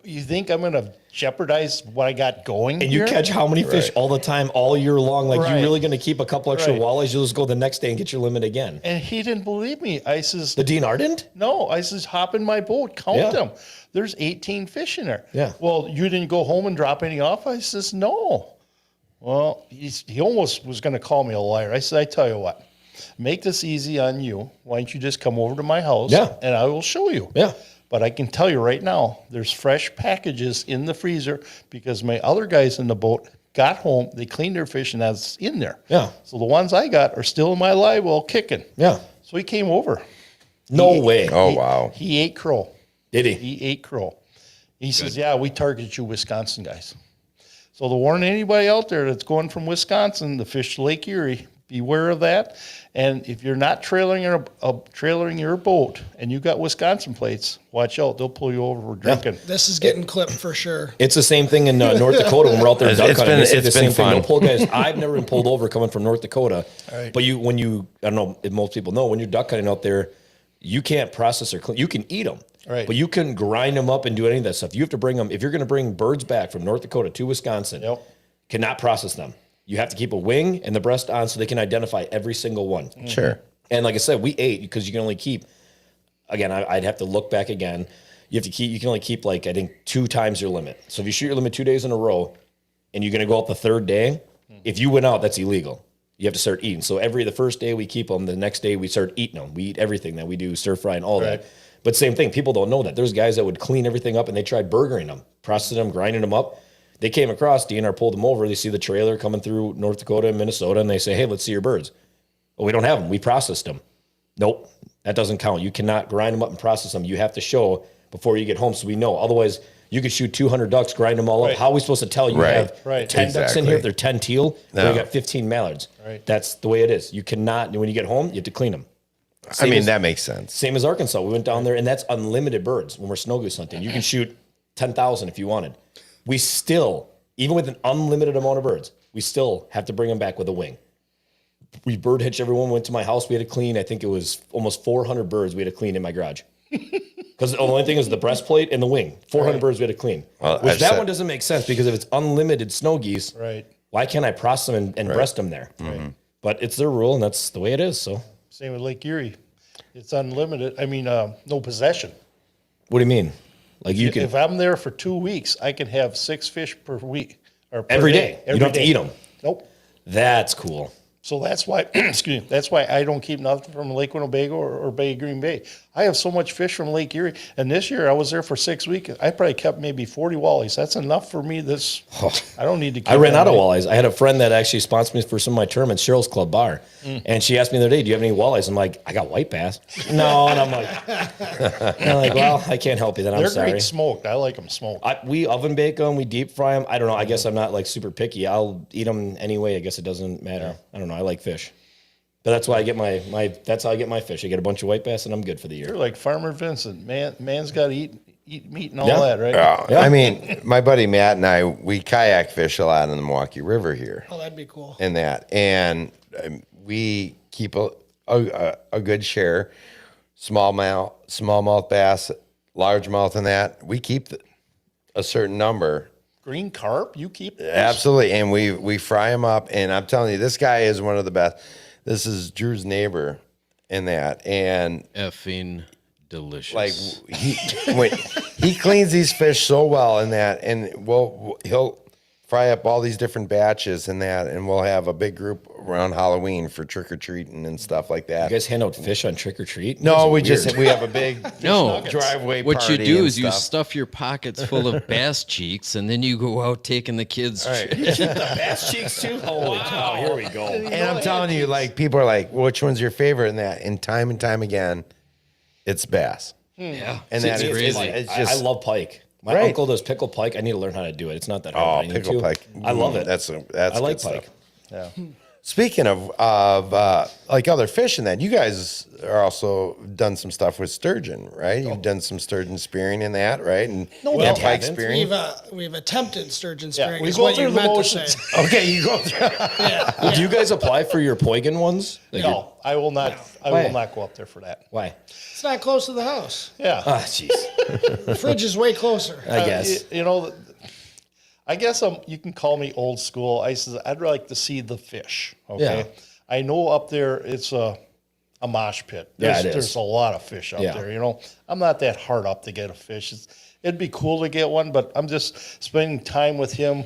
you think I'm gonna jeopardize what I got going? And you here? catch how many fish all the time, all year long? Like, Right. you really going to keep a couple extra Right. walleyes? You'll just go the next day and get your limit again. And he didn't believe me. I says, The Dean Ardent? no. I says, hop in my boat, count Yeah. them. There's 18 fish in there. Yeah. Well, you didn't go home and drop any off? I says, no. Well, he almost was going to call me a liar. I said, I tell you what, make this easy on you. Why don't you just come over to my house Yeah. and I will show you. Yeah. But I can tell you right now, there's fresh packages in the freezer because my other guys in the boat got home, they cleaned their fish, and that's in there. Yeah. So the ones I got are still in my live well kicking. Yeah. So he came over. No way. oh, wow. He ate crow. Did he? He ate crow. He says, yeah, we target you Wisconsin guys. So to warn anybody out there that's going from Wisconsin to fish Lake Erie, beware of that. And if you're not trailing your boat and you got Wisconsin plates, watch out. They'll pull you over for drinking. This is getting clipped for sure. It's the same thing in North Dakota when we're out there duck It's hunting. been- They say it's the been same thing. fun. Don't pull guys. I've never been pulled over coming from North Dakota. Right. But when you, I don't know if most people know, when you're duck hunting out there, you can't process or clean. You can eat them. Right. But you couldn't grind them up and do any of that stuff. You have to bring them. If you're going to bring birds back from North Dakota to Wisconsin, Yep. cannot process them. You have to keep a wing and the breast on so they can identify every single one. Sure. And like I said, we ate because you can only keep, again, I'd have to look back again. You can only keep like, I think 2 times your limit. So if you shoot your limit 2 days in a row and you're going to go out the third day, if you went out, that's illegal. You have to start eating. So the first day we keep them, the next day we start eating them. We eat everything that we do, stir fry and all Right. that. But same thing, people don't know that. There's guys that would clean everything up and they tried burgering them, processing them, grinding them up. They came across, DNR pulled them over. They see the trailer coming through North Dakota and Minnesota, and they say, hey, let's see your birds. Well, we don't have them. We processed them. Nope, that doesn't count. You cannot grind them up and process them. You have to show before you get home so we know. Otherwise, you could shoot 200 ducks, grind them all Right. up. How are we supposed to tell you Right. have Right. 10 ducks in here if they're 10 teal? No. We got 15 mallards. Right. That's the way it is. You cannot, when you get home, you have to clean them. I mean, that makes sense. Same as Arkansas. We went down there, and that's unlimited birds when we're snow goose hunting. You can shoot 10,000 if you wanted. We still, even with an unlimited amount of birds, we still have to bring them back with a wing. We bird hitched everyone, went to my house. We had to clean, I think it was almost 400 birds we had to clean in my garage. Because the only thing is the breastplate and the wing. 400 birds we had to clean. Well, Which I've that said- one doesn't make sense because if it's unlimited snow geese, Right. why can't I process them and breast them there? But it's their rule, and that's the way it is. So Same with Lake Erie. It's unlimited. I mean, no possession. what do you mean? Like you can If I'm there for 2 weeks, I can have 6 fish per week or per every day. You Every don't have to day. eat them. Nope. That's cool. So that's why, excuse me, that's why I don't keep nothing from Lake Winnebago or Bay of Green Bay. I have so much fish from Lake Erie. And this year I was there for 6 weeks. I probably kept maybe 40 wallies. That's enough for me. I don't need to keep I ran that out of many. walleyes. I had a friend that actually sponsored me for some of my tournaments, Cheryl's Club Bar. And she asked me the other day, do you have any walleyes? I'm like, I got white bass. No. And I'm like, well, I can't help you then. I'm They're sorry. great smoked. I like them smoked. We oven bake them. We deep fry them. I don't know. I guess I'm not like super picky. I'll eat them anyway. I guess it doesn't matter. I don't know. I like fish. But that's why I get that's how I get my fish. I get a bunch of white bass and I'm good for the You're year. like Farmer Vincent. Man's got to eat meat and all Yeah. that, right? Yeah. I mean, my buddy Matt and I, we kayak fish a lot in the Milwaukee River here. Oh, that'd be cool. And that, and we keep a good share, smallmouth bass, largemouth, and that we keep a certain number. Green carp, you keep those? Absolutely, and we fry them up. And I'm telling you, this guy is one of the best. This is Drew's neighbor in that, and Effing delicious. like he cleans these fish so well in that, and he'll fry up all these different batches in that, and we'll have a big group around Halloween for trick or treating and stuff like that. You guys hand out fish on trick or treat? No, we Weird. we have a big no driveway What you party do and is you stuff. stuff your pockets full of bass cheeks, and then you go out taking the kids. Bass cheeks too? Holy cow, here we go. And I'm telling you, like people are like, "Which one's your favorite?" And that, and time again, it's bass. Yeah. And It's that crazy. it's I just love pike. My Right. uncle does pickled pike. I need to learn how to do it. It's not that oh, hard. but I need pickle to. pike. I love it. That's I like good pike. stuff. Yeah. Speaking of like other fish and that, you guys are also done some stuff with sturgeon, right? You've done some sturgeon spearing in that, right? And we pike haven't. spearing. We've attempted sturgeon Yeah, spearing. we is go what through you the meant to motions. say. Okay, you go through. Well, do you guys apply for your Poigan ones? Like your- No, I will not. I Why? will not go up there for that. Why? It's not close to the house. Yeah. Ah, jeez. The fridge is way closer. I guess. You know, I guess you can call me old school. I says I'd like to see the fish. Okay. Yeah. I know up there it's a mosh pit. Yeah, it is. There's a lot of fish up Yeah. there. You know, I'm not that hard up to get a fish. It'd be cool to get one, but I'm just spending time with him,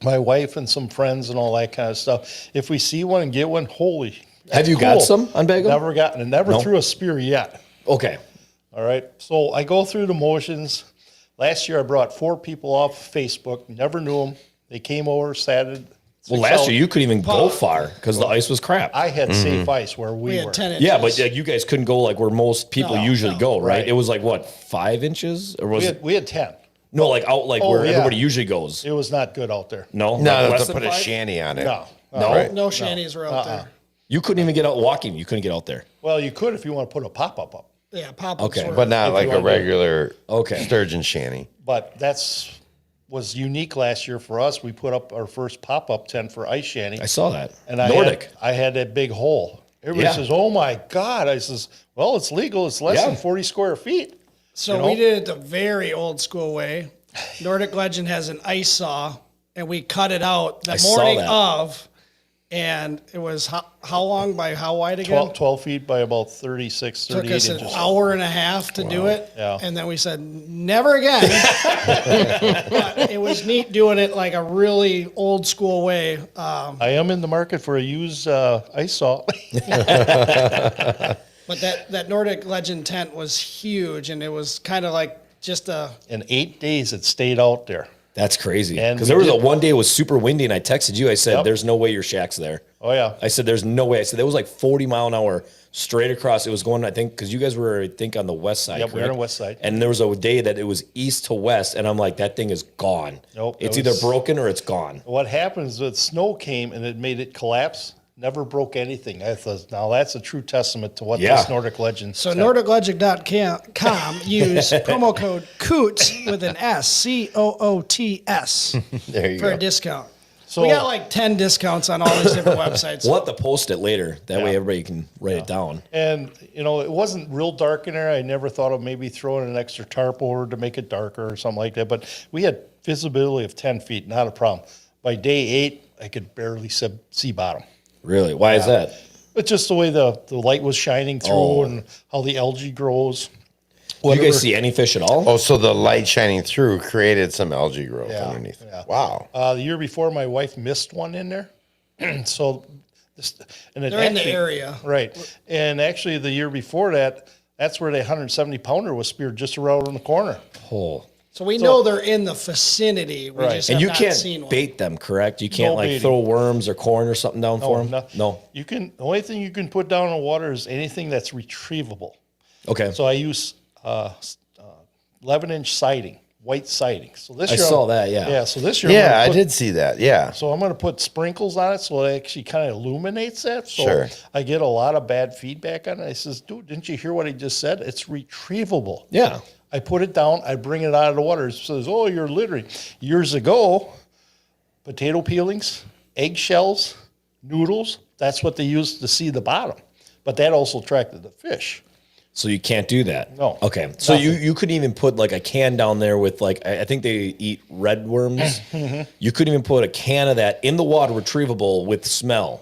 my wife, and some friends and all that kind of stuff. If we see one and get one, holy. Have that's you got cool. some on Bagel? Never gotten it. Never No? threw a spear yet. Okay. All right. So I go through the motions. Last year I brought 4 people off Facebook. Never knew them. They came over, Saturday. Well, last year you couldn't even go far because the ice was crap. I had safe ice where we We were. had 10 inches. Yeah, but you guys couldn't go like where most people No, usually no. go, right? Right. It was like what, 5 inches, or was it? We had 10. No, like out like Oh, where yeah. everybody usually goes. It was not good out there. No, No, like less to than put a 5? shanty on it. No. No? Right. No shanties were out there. You couldn't even get out walking. You couldn't get out there. Well, you could if you want to put a pop-up up. Yeah, pop Okay, But not If like you a want to- regular Okay. sturgeon shanty. But was unique last year for us. We put up our first pop-up tent for ice shanty. I saw that. And Nordic. I had that big hole. Everybody Yeah. says, "Oh my God!" I says, "Well, it's legal. It's less Yeah. than 40 square feet." So You know? we did it the very old school way. Nordic Legend has an ice saw, and we cut it out the I saw morning that. of, and it was how long by how wide again? 12 feet by about 36, Took 38 us an inches. hour and a half to do it, Yeah. and then we said never again. But it was neat doing it like a really old school way. I am in the market for a used ice saw. But that Nordic Legend tent was huge, and it was kind of like just a In 8 days, it stayed out there. That's crazy. And Because we there was a did- one day it was super windy, and I texted you. I said, Yep. "There's no way your shack's there." Oh yeah, I said, "There's no way." I said, "That was like 40 mile an hour straight across." It was going, I think, because you guys were, I think, on the west side. Yep, we were on correct? the west side. And there was a day that it was east to west, and I'm like, that thing is gone. Nope, It's it either was- broken or it's gone. what happens is snow came and it made it collapse. Never broke anything. I thought, now that's a true testament to what Yeah. this Nordic Legend. So NordicLegend.com, use promo code COOTS with an S, COOTS, There you for go. a discount. So We got like 10 discounts on all these different websites. We'll have to post it later. That way Yeah. everybody can write it down. And it wasn't real dark in there. I never thought of maybe throwing an extra tarp over to make it darker or something like that. But we had visibility of 10 feet, not a problem. By day 8, I could barely see bottom. Really? Why is that? It's just the way the light was shining through Oh. and how the algae grows. Do you Whatever. guys see any fish at all? Oh, so the light shining through created some algae growth Yeah, underneath. yeah. Wow. The year before, my wife missed one in there. So, and it They're in the actually- area. Right. And actually, the year before that, that's where the 170 pounder was speared just around the corner. Oh. So we know they're in the vicinity. We Right. just And have you not seen can't one. bait them, correct? You can't No like baiting. throw worms or corn or something down for them? No. You can. The only thing you can put down in the water is anything that's retrievable. Okay. So I use 11-inch siding, white siding. So this I year saw that, yeah. Yeah. So this year, Yeah, I I'm gonna put- did see that. Yeah. So I'm going to put sprinkles on it so it actually kind of illuminates that. So Sure. I get a lot of bad feedback on it. I says, dude, didn't you hear what he just said? It's retrievable. Yeah. I put it down. I bring it out of the water. It says, oh, you're littering. Years ago, potato peelings, eggshells, noodles, that's what they used to see the bottom. But that also attracted the fish. So you can't do that? No. Okay. So Nothing. you couldn't even put like a can down there with like, I think they eat red worms. Mm-hmm. You couldn't even put a can of that in the water retrievable with smell.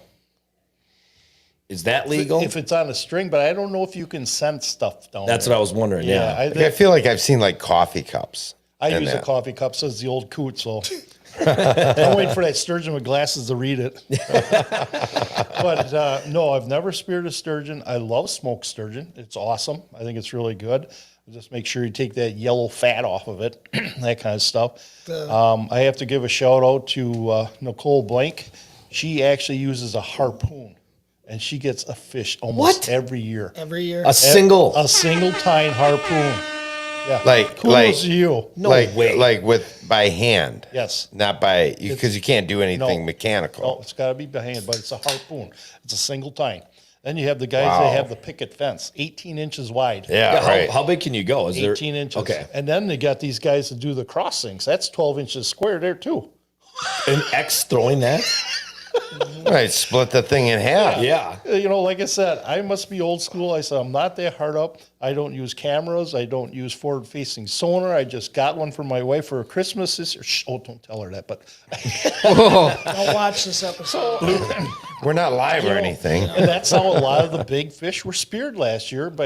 Is that legal? If it's on a string, but I don't know if you can send stuff down That's there. what I was wondering. Yeah. I feel like I've seen like coffee cups. I in use a that. coffee cup, says the old coot, so I'm waiting for that sturgeon with glasses to read it. But no, I've never speared a sturgeon. I love smoked sturgeon. It's awesome. I think it's really good. Just make sure you take that yellow fat off of it, that kind of stuff. I have to give a shout out to Nicole Blank. She actually uses a harpoon and she gets a fish almost every year. Every year. A single. A single tine harpoon. Yeah. Kudos to you. No like, way. Like by hand. Yes. Not by, because you can't do anything mechanical. No, it's got to be by hand, but it's a harpoon. It's a single tine. Then you have the guys Wow. that have the picket fence, 18 inches wide. Yeah, Yeah, right. how big can you go? Is 18 inches. Okay. And then they got these guys that do the crossings. That's 12 inches square there, too. An X throwing that? Right, split the thing in half. Yeah. You know, like I said, I must be old school. I said, I'm not that hard up. I don't use cameras. I don't use forward-facing sonar. I just got one for my wife for Christmas this year. Shh, don't tell her that. But Don't watch this episode. We're not live or anything. and that's how a lot of the big fish were speared last year by,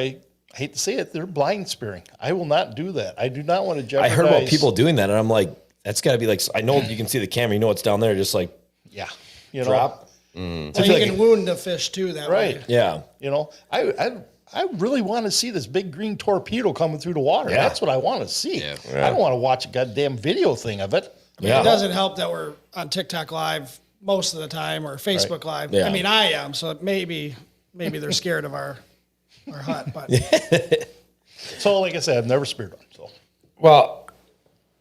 I hate to say it, they're blind spearing. I will not do that. I do not want to I jeopardize. heard about people doing that, and I'm like, that's got to be like, I know you can see the camera, you know it's down there, just like Yeah. You know, drop. Well, you feel like can wound a fish too that right. way. Yeah. You know, I really want to see this big green torpedo coming through the water. Yeah. That's what I want to see. Yeah. I don't want to watch a goddamn video thing of it. Yeah. It doesn't help that we're on TikTok Live most of the time or Facebook Live. Yeah. I mean, I am, so maybe they're scared of our hut. But So, like I said, I've never speared one. So, Well,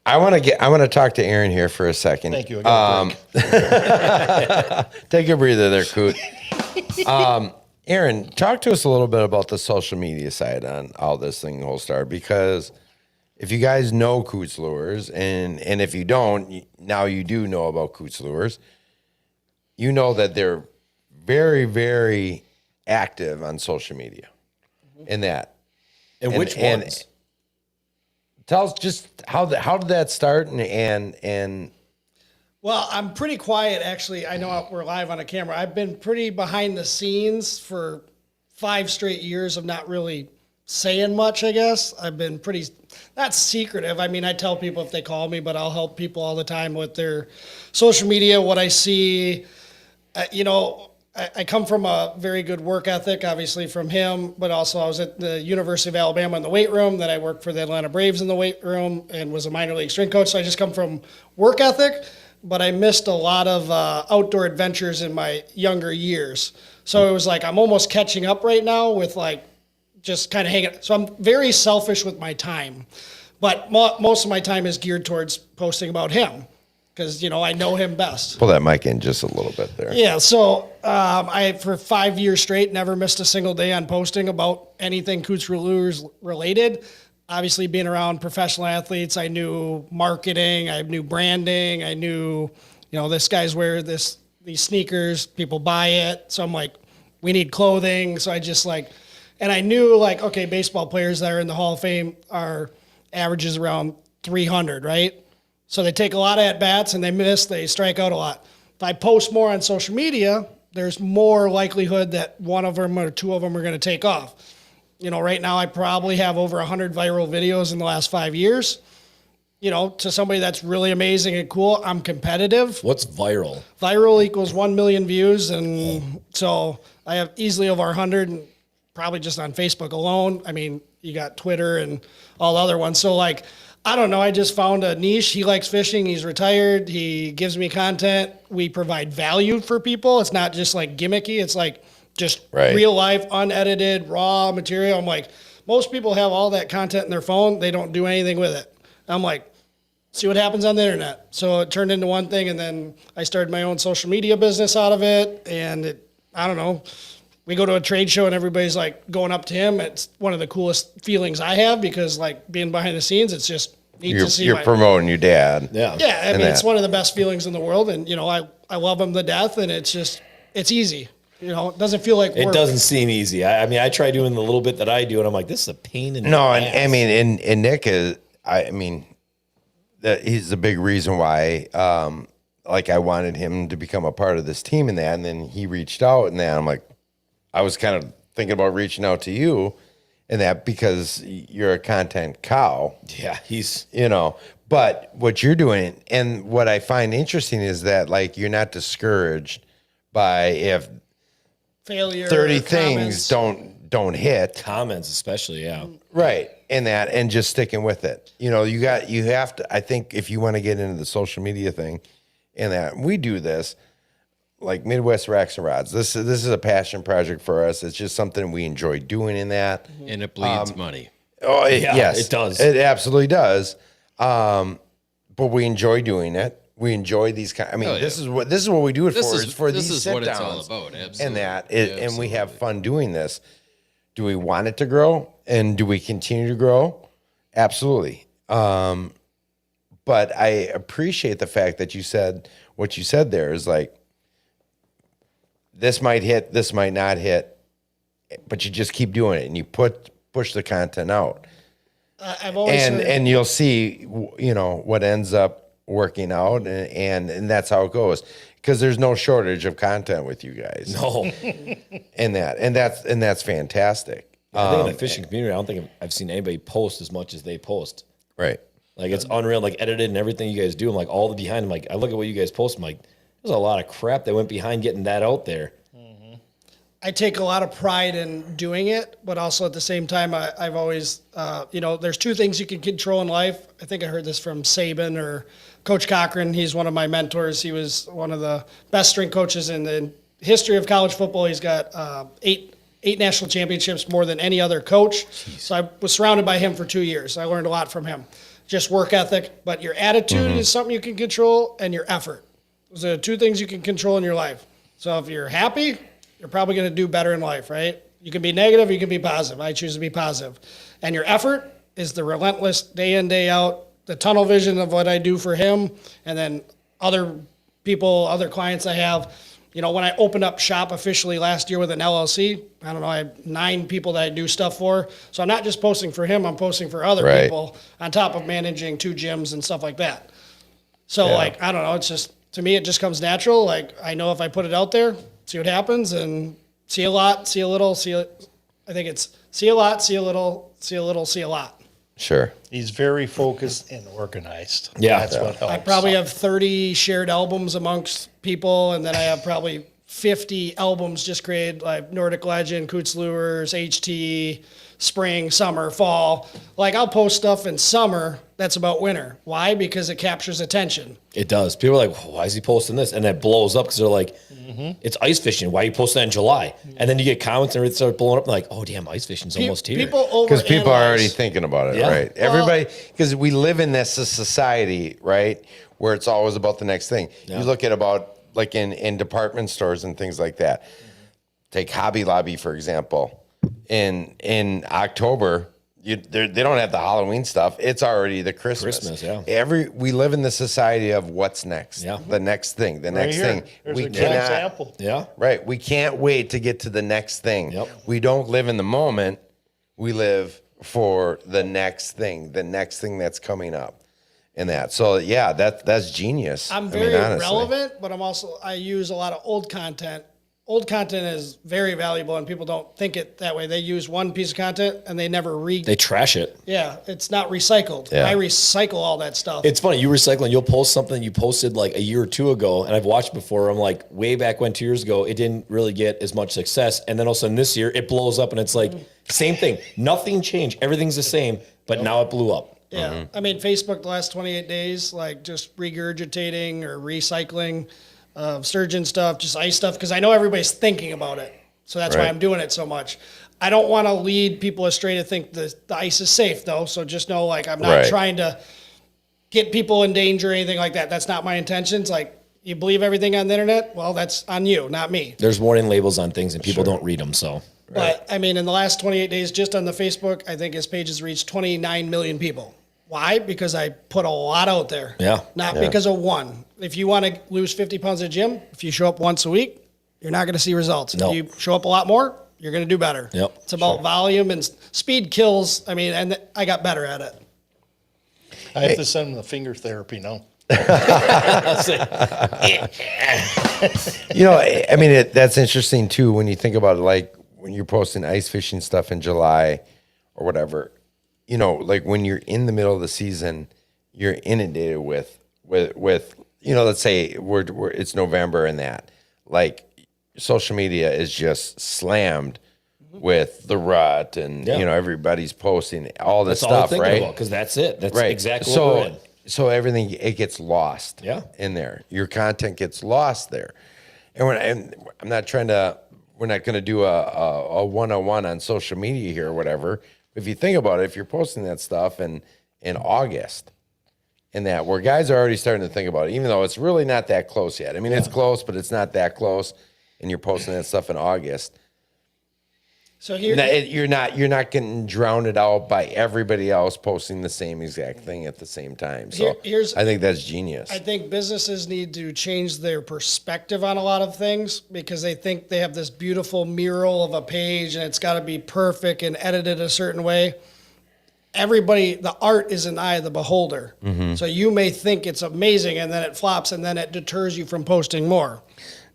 I want to talk to Aaron here for a second. thank you. I got a break. Take a breather there, Coot. Aaron, talk to us a little bit about the social media side on all this thing, Whole Star, because if you guys know Coot Lures, and if you don't, now you do know about Coot Lures, you know that they're very, very active on social media in that. And which ones? Tell us just how did that start and well, I'm pretty quiet actually. I know we're live on a camera. I've been pretty behind the scenes for 5 straight years of not really saying much, I guess. I've been pretty not secretive. I mean, I tell people if they call me, but I'll help people all the time with their social media, what I see. You know, I come from a very good work ethic, obviously from him, but also I was at the University of Alabama in the weight room. Then I worked for the Atlanta Braves in the weight room and was a minor league strength coach. So I just come from work ethic, but I missed a lot of outdoor adventures in my younger years. So it was like I'm almost catching up right now with like just kind of hanging. So I'm very selfish with my time, but most of my time is geared towards posting about him because, you know, I know him best. pull that mic in just a little bit there. Yeah, so I, for 5 years straight, never missed a single day on posting about anything Coot Lures related. Obviously, being around professional athletes, I knew marketing, I knew branding, I knew, you know, this guy's wear these sneakers, people buy it. So I'm like, we need clothing. So I just like, and I knew like, okay, baseball players that are in the Hall of Fame are averages around 300, right? So they take a lot of at-bats and they strike out a lot. If I post more on social media, there's more likelihood that one of them or two of them are going to take off. You know, right now I probably have over 100 viral videos in the last 5 years. You know, to somebody that's really amazing and cool, I'm competitive. What's viral? Viral equals 1 million views. And so I have easily over 100, and probably just on Facebook alone. I mean, you got Twitter and all the other ones. So like, I don't know. I just found a niche. He likes fishing. He's retired. He gives me content. We provide value for people. It's not just like gimmicky. It's like just Right. real life, unedited, raw material. I'm like, most people have all that content in their phone. They don't do anything with it. I'm like, see what happens on the internet. So it turned into one thing. And then I started my own social media business out of it. And it, I don't know, we go to a trade show and everybody's like going up to him. It's one of the coolest feelings I have because like being behind the scenes, it's just neat to see. You're promoting your dad. Yeah. Yeah, I and mean, it's that. one of the best feelings in the world. And, you know, I love him to death and it's just, it's easy. You know, it doesn't feel like It work. doesn't seem easy. I mean, I try doing the little bit that I do, and I'm like, this is a pain in the No, ass. and I mean, and Nick is, I mean, that he's the big reason why, like I wanted him to become a part of this team and that, and then he reached out and that, I'm like, I was kind of thinking about reaching out to you and that because you're a content cow, Yeah, he's you know, but what you're doing and what I find interesting is that like, you're not discouraged by if failure. 30 or things comments. don't hit. comments, especially. Yeah. Right. And that, and just sticking with it. You know, you have to, I think if you want to get into the social media thing and that we do this, like Midwest Racks and Rods. This is a passion project for us. It's just something we enjoy doing in that. And it bleeds money. Oh, Yeah, yes, it does. It absolutely does. But we enjoy doing it. We enjoy these kind. I mean, Oh, yeah. this is what we do it This for. is- Is for this these is sit what it's all downs about, absolutely. and that, Yeah, and we have fun doing this. Do we want it to grow, and do we continue to grow? Absolutely. But I appreciate the fact that you said what you said there is like, this might hit, this might not hit, but you just keep doing it and you push the content out. I've always heard, And you'll see, what ends up working out, and that's how it goes. Because there's no shortage of content with you guys. No. And that's fantastic. I think in the fishing community, I don't think I've seen anybody post as much as they post. Right. Like it's unreal, like edited and everything you guys do. I'm like all the behind. I'm like, I look at what you guys post. I'm like, there's a lot of crap that went behind getting that out there. I take a lot of pride in doing it, but also at the same time, I've always, there's two things you can control in life. I think I heard this from Saban or Coach Cochran. He's one of my mentors. He was one of the best strength coaches in the history of college football. He's got eight national championships, more than any other coach. So I was surrounded by him for 2 years. I learned a lot from him. Just work ethic, but your attitude is something you can control, and your effort. Those are the two things you can control in your life. So if you're happy, you're probably going to do better in life, right? You can be negative, you can be positive. I choose to be positive. And your effort is the relentless day in, day out, the tunnel vision of what I do for him, and then other people, other clients I have. When I opened up shop officially last year with an LLC, I don't know, I have 9 people that I do stuff for. So I'm not just posting for him, I'm posting for other Right. people on top of managing 2 gyms and stuff like that. So I don't know, it's just, to me, it just comes natural. Like, I know if I put it out there, see what happens, and see a lot, see a little, I think it's see a lot, see a little, see a little, see a lot. Sure. He's very focused and organized. Yeah. That's what helps. I probably have 30 shared albums amongst people, and then I have probably 50 albums just created, like Nordic Legend, Coot Lures, HT, spring, summer, fall. Like, I'll post stuff in summer that's about winter. Why? Because it captures attention. It does. People are like, why is he posting this? And it blows up because they're like, it's ice fishing. Why are you posting that in July? And then you get comments and everything start blowing up. And like, oh, damn, ice fishing's almost here. People overanalyze. Because people are already thinking about it, Yeah. right? Everybody, because we live in this society, right, where it's always about the next thing. Yeah. You look at about, like in department stores and things like that. Take Hobby Lobby, for example. In October, they don't have the Halloween stuff. It's already the Christmas. Yeah. We live in the society of what's next. Yeah. The next thing. The next Right here. thing. There's We a good cannot. example. Yeah. Right. We can't wait to get to the next thing. Yep. We don't live in the moment. We live for the next thing that's coming up. And that. So yeah, that's genius. I'm very honestly. relevant, but I use a lot of old content. Old content is very valuable, and people don't think it that way. They use one piece of content and they never They trash it. Yeah, it's not recycled. Yeah. I recycle all that stuff. It's funny. You recycle and you'll post something you posted like a year or 2 ago, and I've watched before. I'm like, way back when 2 years ago, it didn't really get as much success. And then all of a sudden this year, it blows up, and it's like, same thing. Nothing changed. Everything's the same, but now it blew up. Yeah. I mean, Facebook the last 28 days, like just regurgitating or recycling sturgeon stuff, just ice stuff, because I know everybody's thinking about it. So that's why Right. I'm doing it so much. I don't want to lead people astray to think the ice is safe, though. So just know, like, I'm not Right. trying to get people in danger or anything like that. That's not my intentions. Like, you believe everything on the internet? Well, that's on you, not me. There's warning labels on things, and people don't read them. So But I mean, in the last 28 days, just on the Facebook, I think his page has reached 29 million people. Why? Because I put a lot out there. Yeah. Not because of one. If you want to lose 50 pounds at the gym, if you show up once a week, you're not going to see results. No. If you show up a lot more, you're going to do better. Yep. It's about volume, and speed kills. I mean, and I got better at it. I have to send him the finger therapy now. I mean, that's interesting too when you think about it. Like when you're posting ice fishing stuff in July or whatever, like when you're in the middle of the season, you're inundated with let's say it's November and that, like, social media is just slammed with the rut and everybody's posting all this that's all I'm stuff, thinking right? about, because that's it. That's Right. exactly what we're in. So everything, it gets lost Yeah. in there. Your content gets lost there. And I'm not trying to, we're not going to do a 101 on social media here or whatever. If you think about it, if you're posting that stuff in August, and that where guys are already starting to think about it, even though it's really not that close yet. I mean, it's close, but it's not that close. And you're posting that stuff in August. So here, You're not getting drowned out by everybody else posting the same exact thing at the same time. So I think that's genius. I think businesses need to change their perspective on a lot of things because they think they have this beautiful mural of a page and it's got to be perfect and edited a certain way. Everybody, the art is an eye of the beholder. So you may think it's amazing and then it flops and then it deters you from posting more.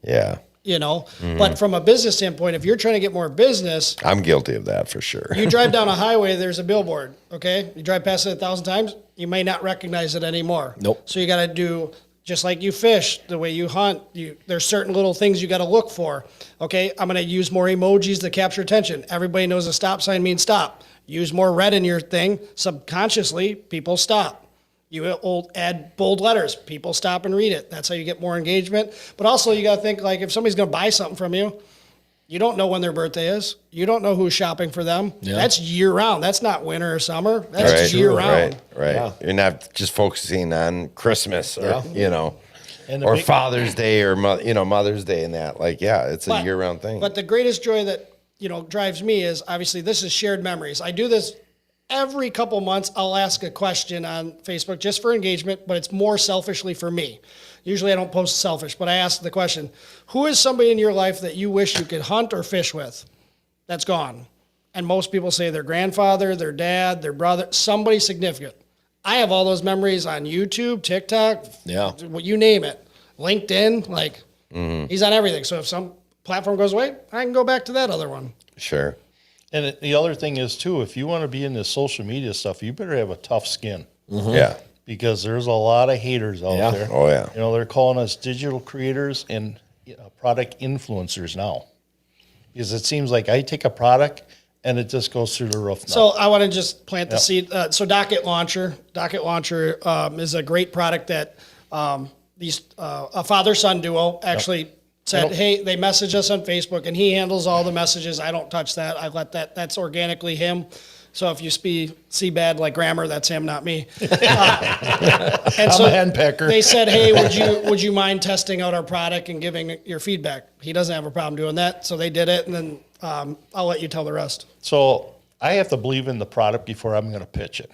Yeah. But from a business standpoint, if you're trying to get more business, I'm guilty of that for sure. you drive down a highway, there's a billboard, okay? You drive past it 1,000 times, you may not recognize it anymore. Nope. So you got to do, just like you fish, the way you hunt, there's certain little things you got to look for. Okay, I'm going to use more emojis to capture attention. Everybody knows a stop sign means stop. Use more red in your thing. Subconsciously, people stop. You add bold letters. People stop and read it. That's how you get more engagement. But also, you got to think like if somebody's going to buy something from you, you don't know when their birthday is. You don't know who's shopping for them. Yeah. That's year round. That's not winter or summer. That's year round. Right. Yeah. You're not just focusing on Christmas or or Father's Day or Mother's Day and that. Like, it's a year round thing. But the greatest joy that drives me is obviously this is shared memories. I do this. Every couple months, I'll ask a question on Facebook just for engagement, but it's more selfishly for me. Usually I don't post selfish, but I ask the question, who is somebody in your life that you wish you could hunt or fish with that's gone? And most people say their grandfather, their dad, their brother, somebody significant. I have all those memories on YouTube, TikTok, you name it, LinkedIn, he's on everything. So if some platform goes away, I can go back to that other one. Sure. And the other thing is, too, if you want to be in this social media stuff, you better have a tough skin. Yeah. Because there's a lot of haters out there. Oh, yeah. They're calling us digital creators and product influencers now. Because it seems like I take a product and it just goes through the roof now. So I want to just plant the seed. So Docket Launcher is a great product that a father-son duo actually said, hey, they message us on Facebook and he handles all the messages. I don't touch that. I let that's organically him. So if you see bad like grammar, that's him, not me. And I'm a hen pecker. They said, hey, would you mind testing out our product and giving your feedback? He doesn't have a problem doing that. So they did it. And then I'll let you tell the rest. So I have to believe in the product before I'm going to pitch it.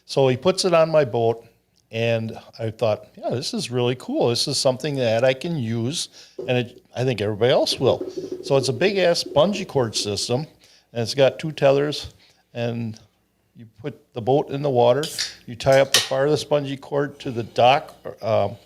So he puts it on my boat. And I thought, this is really cool. This is something that I can use, and I think everybody else will. So it's a big-ass bungee cord system, and it's got 2 tethers, and you put the boat in the water. You tie up the farthest bungee cord to the dock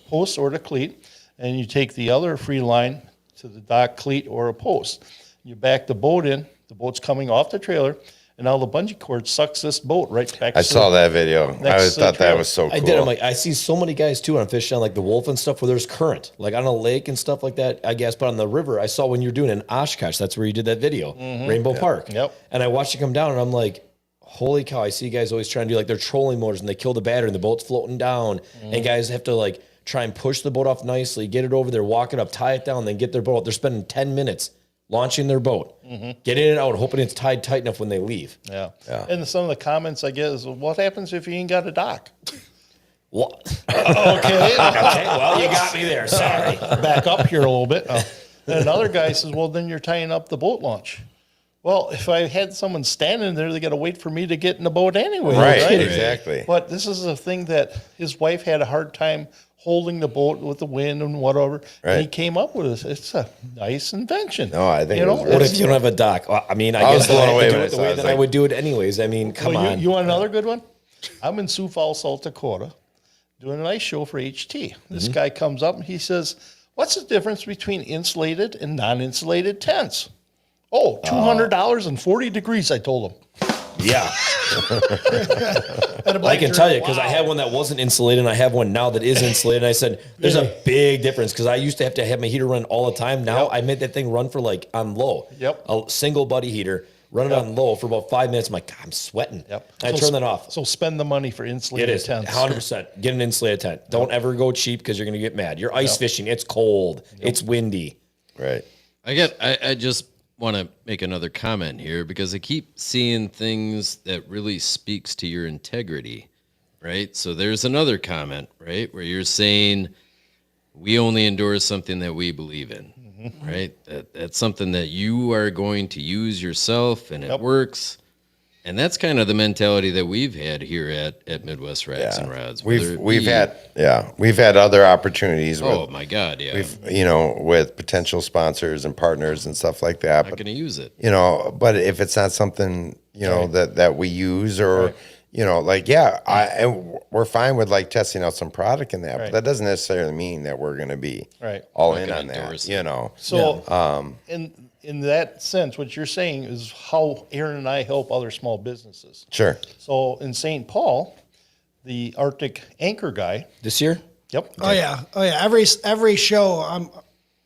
post or the cleat, and you take the other free line to the dock cleat or a post. You back the boat in. The boat's coming off the trailer. And now the bungee cord sucks this boat right back. I saw that video. I always thought that was so cool. I did. I'm like, I see so many guys too on fish on like the Wolf and stuff where there's current, like on a lake and stuff like that, I guess. But on the river, I saw when you're doing in Oshkosh, that's where you did that video, Rainbow Park. Yep. And I watched it come down and I'm like, holy cow, I see guys always trying to do like their trolling motors and they kill the battery and the boat's floating down. And guys have to like try and push the boat off nicely, get it over there, walk it up, tie it down, then get their boat. They're spending 10 minutes launching their boat, getting it out, hoping it's tied tight enough when they leave. Yeah. And some of the comments I get is, what happens if you ain't got a dock? What? Okay, well, you got me there. Sorry. Back up here a little bit. And another guy says, well, then you're tying up the boat launch. Well, if I had someone standing there, they got to wait for me to get in the boat anyway. Right, exactly. But this is a thing that his wife had a hard time holding the boat with the wind and whatever. Right. And he came up with this. It's a nice invention. No, I think it was what if you don't have a dock? Well, I mean, I guess I have to do it the way that I would do it anyways. I mean, come on. You want another good one? I'm in Sioux Falls, South Dakota, doing an ice show for HT. This guy comes up and he says, what's the difference between insulated and non-insulated tents? Oh, $200 and 40 degrees, I told him. Yeah. I can tell you because I had one that wasn't insulated and I have one now that is insulated. And I said, there's a big difference because I used to have my heater run all the time. Now I made that thing run for like on low. Yep. A single buddy heater. run it on low for about 5 minutes. I'm like, God, I'm sweating. Yep. I turn that off. So spend the money for It insulated is tents. 100%. Get an insulated tent. Don't ever go cheap because you're going to get mad. You're ice fishing. It's cold. It's windy. Right. I just want to make another comment here because I keep seeing things that really speaks to your integrity, right? So there's another comment, right, where you're saying we only endorse something that we believe in, right? That's something that you are going to use yourself and it works. And that's kind of the mentality that we've had here at Midwest Racks and Rods. We've had other opportunities. Oh with, my God, yeah. with potential sponsors and partners and stuff like that. Not But going to use it. but if it's not something that we use or and we're fine with like testing out some product in that, but that doesn't necessarily mean that we're going to be all in on that. So in that sense, what you're saying is how Aaron and I help other small businesses. Sure. So in St. Paul, the Arctic anchor guy. This year? Yep. Oh yeah. Every show,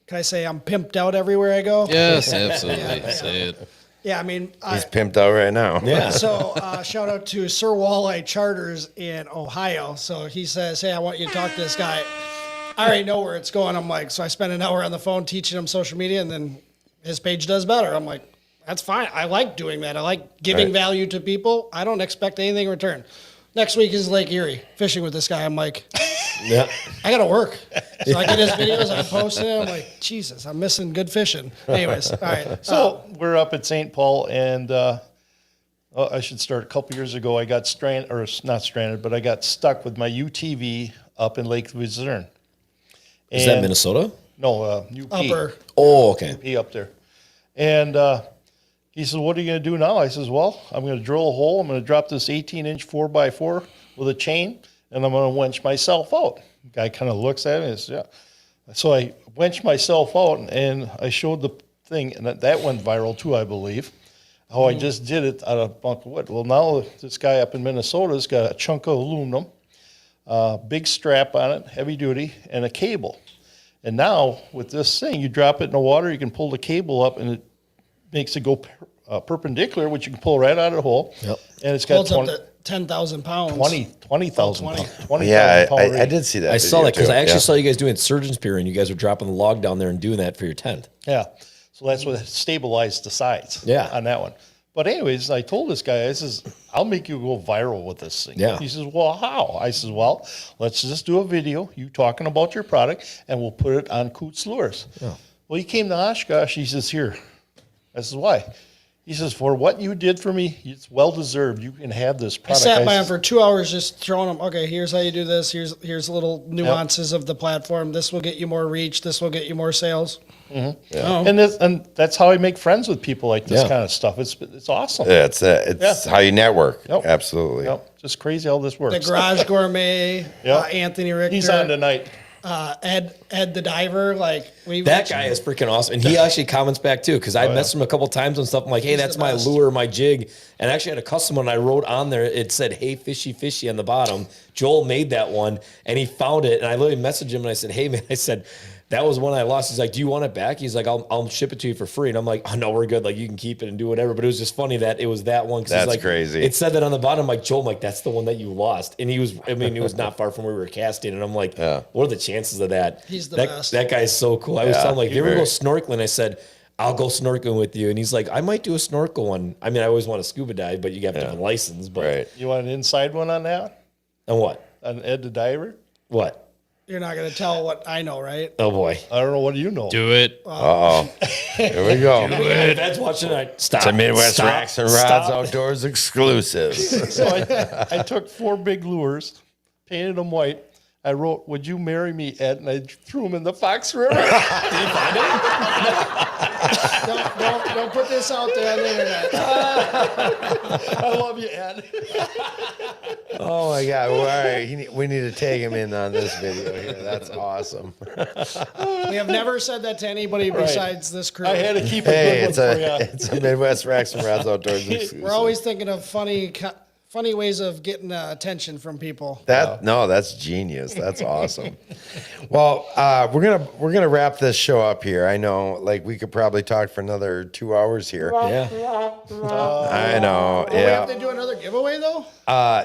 can I say I'm pimped out everywhere I go? Yes, absolutely. Say it. Yeah, I mean, He's pimped out right now. Yeah. so shout out to Sir Walleye Charters in Ohio. So he says, hey, I want you to talk to this guy. I already know where it's going. I'm like, so I spent an hour on the phone teaching him social media, and then his page does better. I'm like, that's fine. I like doing that. I like giving value to people. I don't expect anything in return. Next week is Lake Erie, fishing with this guy. I'm like, Yeah. I got to work. So I get his videos, I post it. I'm like, Jesus, I'm missing good fishing. Anyways, all right. So we're up at St. Paul, and I should start. A couple years ago, I got stranded, or not stranded, but I got stuck with my UTV up in Lake Luzerne. Is that Minnesota? No, UP. Upper. Oh, okay. UP up there. And he says, what are you going to do now? I says, well, I'm going to drill a hole. I'm going to drop this 18-inch 4x4 with a chain, and I'm going to winch myself out. The guy kind of looks at me and says, yeah. So I winched myself out, and I showed the thing, and that went viral too, I believe, how I just did it out of a bunk of wood. Well, now this guy up in Minnesota's got a chunk of aluminum, big strap on it, heavy duty, and a cable. And now with this thing, you drop it in the water, you can pull the cable up, and it makes it go perpendicular, which you can pull right out of the hole. Yep. And it's got Holds up to 10,000 pounds. 20,000 20. pounds. 20,000 Yeah, pound I did see that. I saw video that because too. I actually Yeah. saw you guys doing Surgeon's Pier, and you guys were dropping the log down there and doing that for your tent. Yeah. So that's what stabilized the sides on that one. But anyways, I told this guy, I says, I'll make you go viral with this thing. Yeah. He says, well, how? I says, well, let's just do a video, you talking about your product, and we'll put it on Coot Lures. Yeah. Well, he came to Oshkosh. He says, here. I says, why? He says, for what you did for me, it's well-deserved. You can have this I product. sat by him for 2 hours just throwing him, okay, here's how you do this. Here's little nuances of the platform. This will get you more reach. This will get you more sales. And that's how I make friends with people like this kind of stuff. It's awesome. Yeah, it's how you network. Yep. Absolutely. Yep. Just crazy how this works. The Garage Gourmet, Yep. Anthony Richter. He's on tonight. Ed the diver, That guy is freaking awesome. And he actually comments back too, because I messaged him a couple times and stuff. I'm like, hey, that's the my best. lure, my jig. And I actually had a custom one I wrote on there. It said, hey, fishy, fishy on the bottom. Joel made that one and he found it. And I literally messaged him and I said, hey, man, I said, that was one I lost. He's like, do you want it back? He's like, I'll ship it to you for free. And I'm like, oh, no, we're good. Like, you can keep it and do whatever. But it was just funny that it was that one. That's like, crazy. It said that on the bottom. I'm like, Joel, I'm like, that's the one that you lost. And he was, I mean, it was not far from where we were casting. And I'm like, what are the chances of that? He's the that, best. That guy's so cool. I was telling him, like, he's you ever go very- snorkeling? I said, I'll go snorkeling with you. And he's like, I might do a snorkel one. I mean, I always want to scuba dive, but you have to have a license. But Right. You want an inside one on that? And what? On Ed the Diver? What? You're not going to tell what I know, right? Oh boy. I don't know. What do you know? Do it. Here we go. That's watching tonight. Stop. It's a Midwest Stop. Racks and Rods Stop. Outdoors exclusive. So I took 4 big lures, painted them white. I wrote, would you marry me, Ed? And I threw them in the Fox River. Don't put this out there on the internet. I love you, Ed. Oh my God! Well, all right, we need to take him in on this video here. That's awesome. We have never said that to anybody besides this crew. I had to keep a Hey, good it's one for you. a Midwest Racks and Rods Outdoors exclusive. We're always thinking of funny funny ways of getting attention from people. That's genius. That's awesome. Well, we're gonna wrap this show up here. I know, like we could probably talk for another 2 hours here. Yeah. I know. We have Yeah. to do another giveaway though.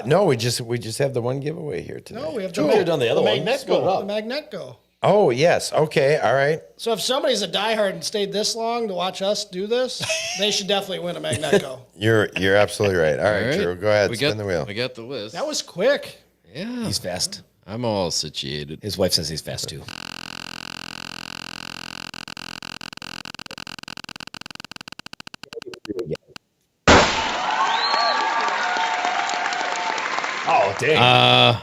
No, we just have the one giveaway here today. No, we have We could have done the other one. Magnet Split it go. up. the Magnet Go. Oh yes. Okay. All right. So if somebody's a diehard and stayed this long to watch us do this, they should definitely win a Magnet Go. You're absolutely right. All right, All right. Drew. Go ahead. We Spin got the wheel. We got the list. That was quick. Yeah. He's fast. I'm all situated. His wife says he's fast too. Oh, dang.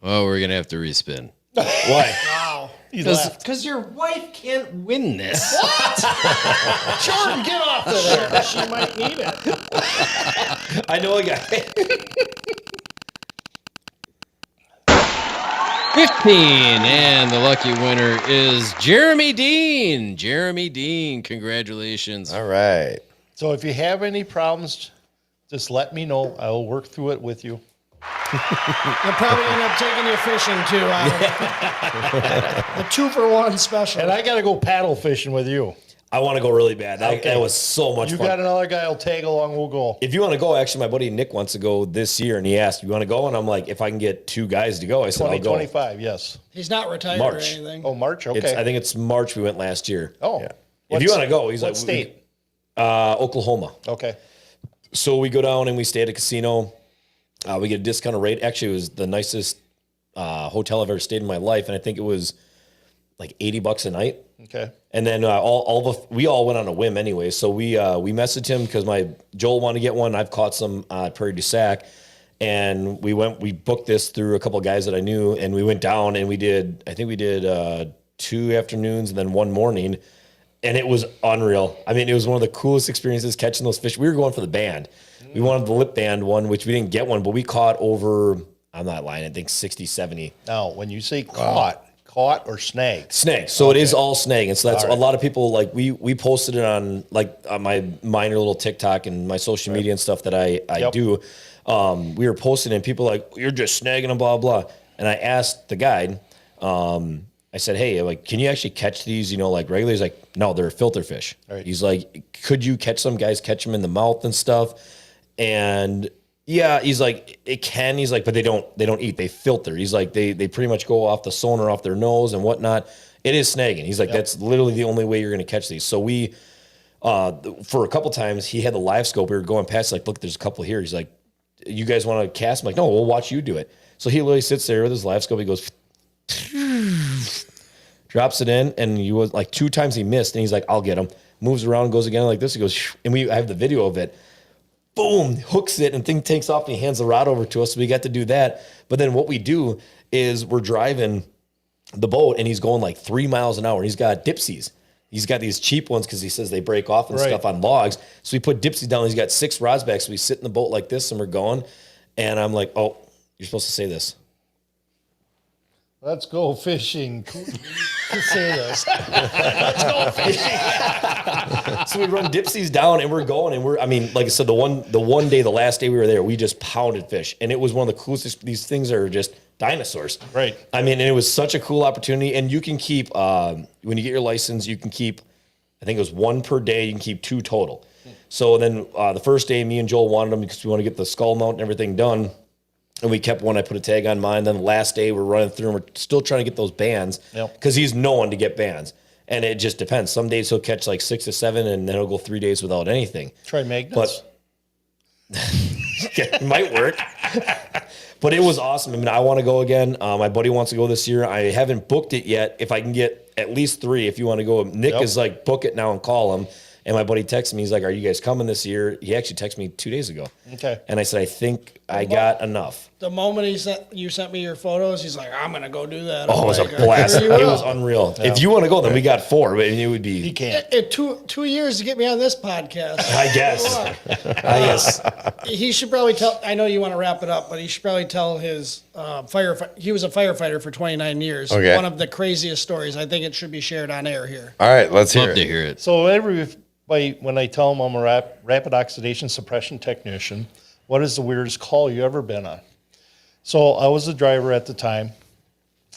Well, we're gonna have to respin. Why? Wow. He left. Because your wife can't win this. Jordan, get off of there. She might need it. I know a guy. 15, and the lucky winner is Jeremy Dean. Jeremy Dean, congratulations. All right. So if you have any problems, just let me know. I will work through it with you. You'll probably end up taking your fishing too. The 2-for-1 special. And I got to go paddle fishing with you. I want to go really bad. That was so much You fun. got another guy who'll tag along, we'll go. If you want to go, actually, my buddy Nick wants to go this year, and he asked, "You want to go?" And I'm like, "If I can get 2 guys to go," I said, "I'll go." 2025, yes. He's not retired March. or anything. Oh, March? Okay. I think it's March. We went last year. oh. Yeah. If you want to go, he's What like, state? Oklahoma. Okay. So we go down and we stay at a casino. We get a discounted rate. Actually, it was the nicest hotel I've ever stayed in my life, and I think it was like $80 a night. Okay. And then we all went on a whim anyway. So we messaged him because Joel wanted to get one. I've caught some Prairie du Sac, and we booked this through a couple of guys that I knew, and we went down and we did 2 afternoons and then 1 morning, and it was unreal. I mean, it was one of the coolest experiences catching those fish. We were going for the band. We wanted the lip band one, which we didn't get one, but we caught over, I'm not lying, I think 60, 70 Now, when you say caught or snagged, snag. So it is all snag. And so that's a lot of people like we posted it on my minor little TikTok and my social media and stuff that I do. We were posting and people like, "You're just snagging them, blah, blah." And I asked the guide, I said, "Hey, like, can you actually catch these, like regularly?" He's like, "No, they're filter fish." Right. He's like, "Could you catch some guys, catch them in the mouth and stuff?" And yeah, he's like, it can. He's like, but they don't eat. They filter. He's like, they pretty much go off the sonar off their nose and whatnot. It is snagging. He's like, that's literally the only way you're going to catch these. So we, for a couple times, he had the live scope. We were going past, like, look, there's a couple here. He's like, you guys want to cast? I'm like, no, we'll watch you do it. So he literally sits there with his live scope. He goes, drops it in, and he was like 2 times he missed, and he's like, I'll get him. Moves around, goes again like this. He goes, and I have the video of it. Boom, hooks it, and thing takes off, and he hands the rod over to us. So we got to do that. But then what we do is we're driving the boat, and he's going like 3 miles an hour. He's got dipsies. He's got these cheap ones because he says they break off and stuff on logs. So we put dipsies down. He's got 6 rods back. So we sit in the boat like this, and we're going. And I'm like, oh, you're supposed to say this. let's go fishing. Say this. Let's go fishing. So we run dipsies down and we're going and like I said, the one day, the last day we were there, we just pounded fish. And it was one of the coolest, these things are just dinosaurs. Right. I mean, and it was such a cool opportunity. And you can keep, when you get your license, you can keep, I think it was 1 per day. You can keep 2 total. So then the first day, me and Joel wanted them because we want to get the skull mount and everything done. And we kept one. I put a tag on mine. Then the last day, we're running through and we're still trying to get those bands because he's known to get bands. And it just depends. Some days he'll catch like 6 to 7, and then he'll go 3 days without anything. Try magnets. It might work. But it was awesome. I mean, I want to go again. My buddy wants to go this year. I haven't booked it yet. If I can get at least 3, if you want to go. Nick is like, book it now and call him. And my buddy texted me. He's like, are you guys coming this year? He actually texted me 2 days ago. Okay. And I said, I think I got enough. The moment you sent me your photos, he's like, I'm gonna go do that. Oh, it was a I'm like, blast. "Sure you It will." was unreal. If you want to go, then we got 4, but it would be. He can't. It 2 years to get me on this podcast. I guess. I guess. He should probably tell. I know you want to wrap it up, but he should probably tell his firefighter. He was a firefighter for 29 years. Okay. One of the craziest stories. I think it should be shared on air here. All right, let's hear Love to it. hear it. So when I tell them I'm a rapid oxidation suppression technician, what is the weirdest call you ever been on? So I was the driver at the time.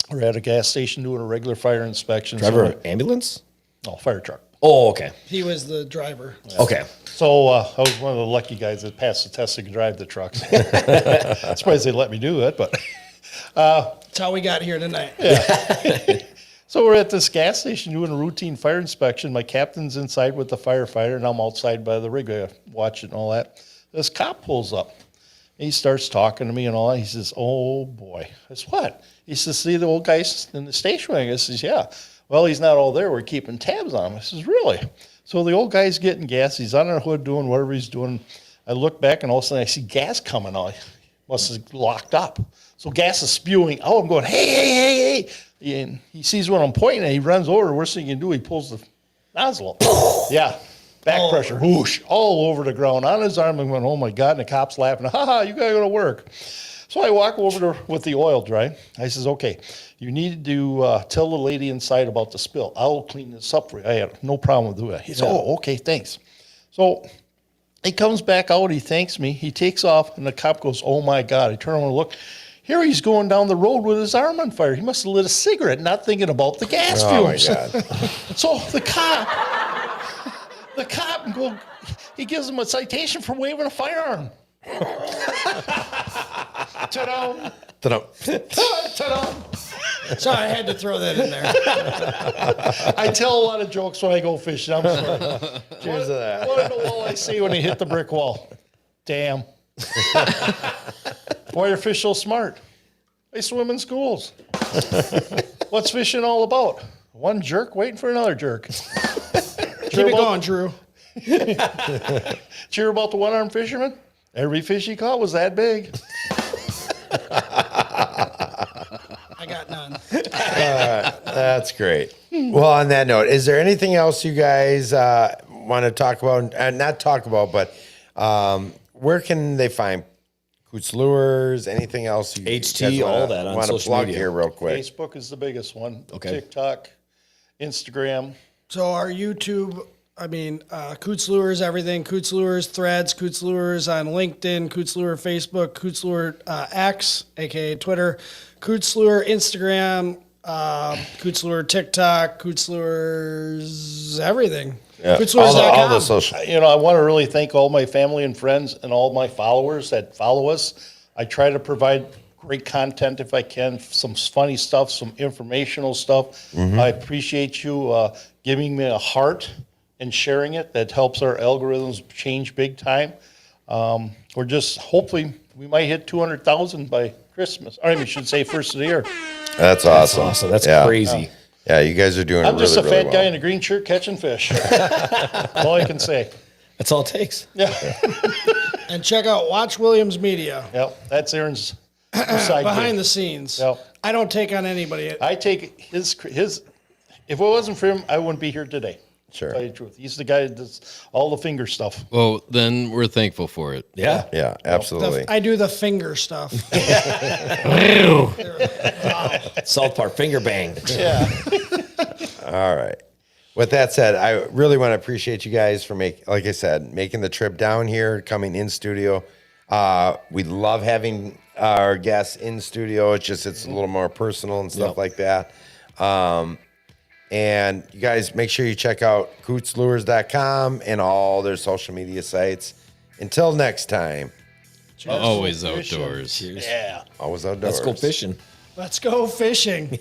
We're at a gas station doing a regular fire inspection. Driver So of ambulance? no, fire truck. Oh, okay. He was the driver. Okay. So I was one of the lucky guys that passed the test that could drive the trucks. Surprised they let me do it, but That's how we got here tonight. so we're at this gas station doing a routine fire inspection. My captain's inside with the firefighter, and I'm outside by the rig watching all that. This cop pulls up. He starts talking to me and all that. He says, "Oh boy." I said, "What?" He says, "See the old guys in the station wagon?" I says, "Yeah." "Well, he's not all there. We're keeping tabs on him." I says, "Really?" So the old guy's getting gas. He's on the hood doing whatever he's doing. I look back and all of a sudden I see gas coming out. He must have locked up. So gas is spewing out. I'm going, "Hey, hey, hey, hey." And he sees what I'm pointing at. He runs over. Worst thing he can do, he pulls the nozzle up. Yeah. Back pressure, whoosh, all over the ground on his arm. And went, "Oh my God." And the cop's laughing. "Ha ha, you got to go to work." So I walk over to with the oil dry. I says, "Okay, you need to tell the lady inside about the spill. I'll clean this up for you." I had no problem with doing that. He said, "Oh, okay, thanks." So he comes back out. He thanks me. He takes off, and the cop goes, "Oh my God." I turn around and look. Here he's going down the road with his arm on fire. He must have lit a cigarette, not thinking about the gas Oh my fumes. God. So the cop he gives him a citation for waving a firearm. Ta-da! Ta-da. Ta-da! So I had to throw that in there. I tell a lot of jokes when I go fishing. I'm sorry. Cheers to that. What did the wall I say when he hit the brick wall? Damn. Why are fish so smart? They swim in schools. What's fishing all about? One jerk waiting for another jerk. Keep it going, Drew. Cheer about the one-armed fisherman? Every fish he caught was that big. I got none. That's great. Well, on that note, is there anything else you guys want to talk about? Not talk about, but where can they find Coot Lures? Anything else? You HT, guys all that on want to social plug media. here real quick? Facebook is the biggest one. Okay. TikTok, Instagram. So our YouTube, Coots Lures, everything. Coots Lures Threads, Coots Lures on LinkedIn, Coots Lure Facebook, Coots Lure X, aka Twitter, Coots Lure Instagram, Coots Lure TikTok, Coots Lures everything. Yeah. All CootsLures.com. the social. I want to really thank all my family and friends and all my followers that follow us. I try to provide great content if I can, some funny stuff, some informational stuff. Mm-hmm. I appreciate you giving me a heart and sharing it. That helps our algorithms change big time. We're just, hopefully, we might hit 200,000 by Christmas. Or I should say first of the year. That's awesome. Awesome. That's Yeah. crazy. Yeah, you guys are doing. I'm just really, a fat really guy well. in a green shirt catching fish. That's all I can say. That's all it takes. Yeah. And check out Watch Williams Media. Yep. That's Aaron's side Behind gig. the scenes. Yep. I don't take on anybody. I take his. If it wasn't for him, I wouldn't be here today. Sure. To tell you the truth. He's the guy that does all the finger stuff. Well, then we're thankful for it. Yeah. Yeah, absolutely. I do the finger stuff. South Park finger bang. Yeah. All right. With that said, I really want to appreciate you guys for like I said, making the trip down here, coming in studio. We love having our guests in studio. It's a little more personal and stuff like that. And you guys make sure you check out CootsLures.com and all their social media sites. Until next time, Always outdoors. Yeah. always outdoors. Let's go fishing. Let's go fishing.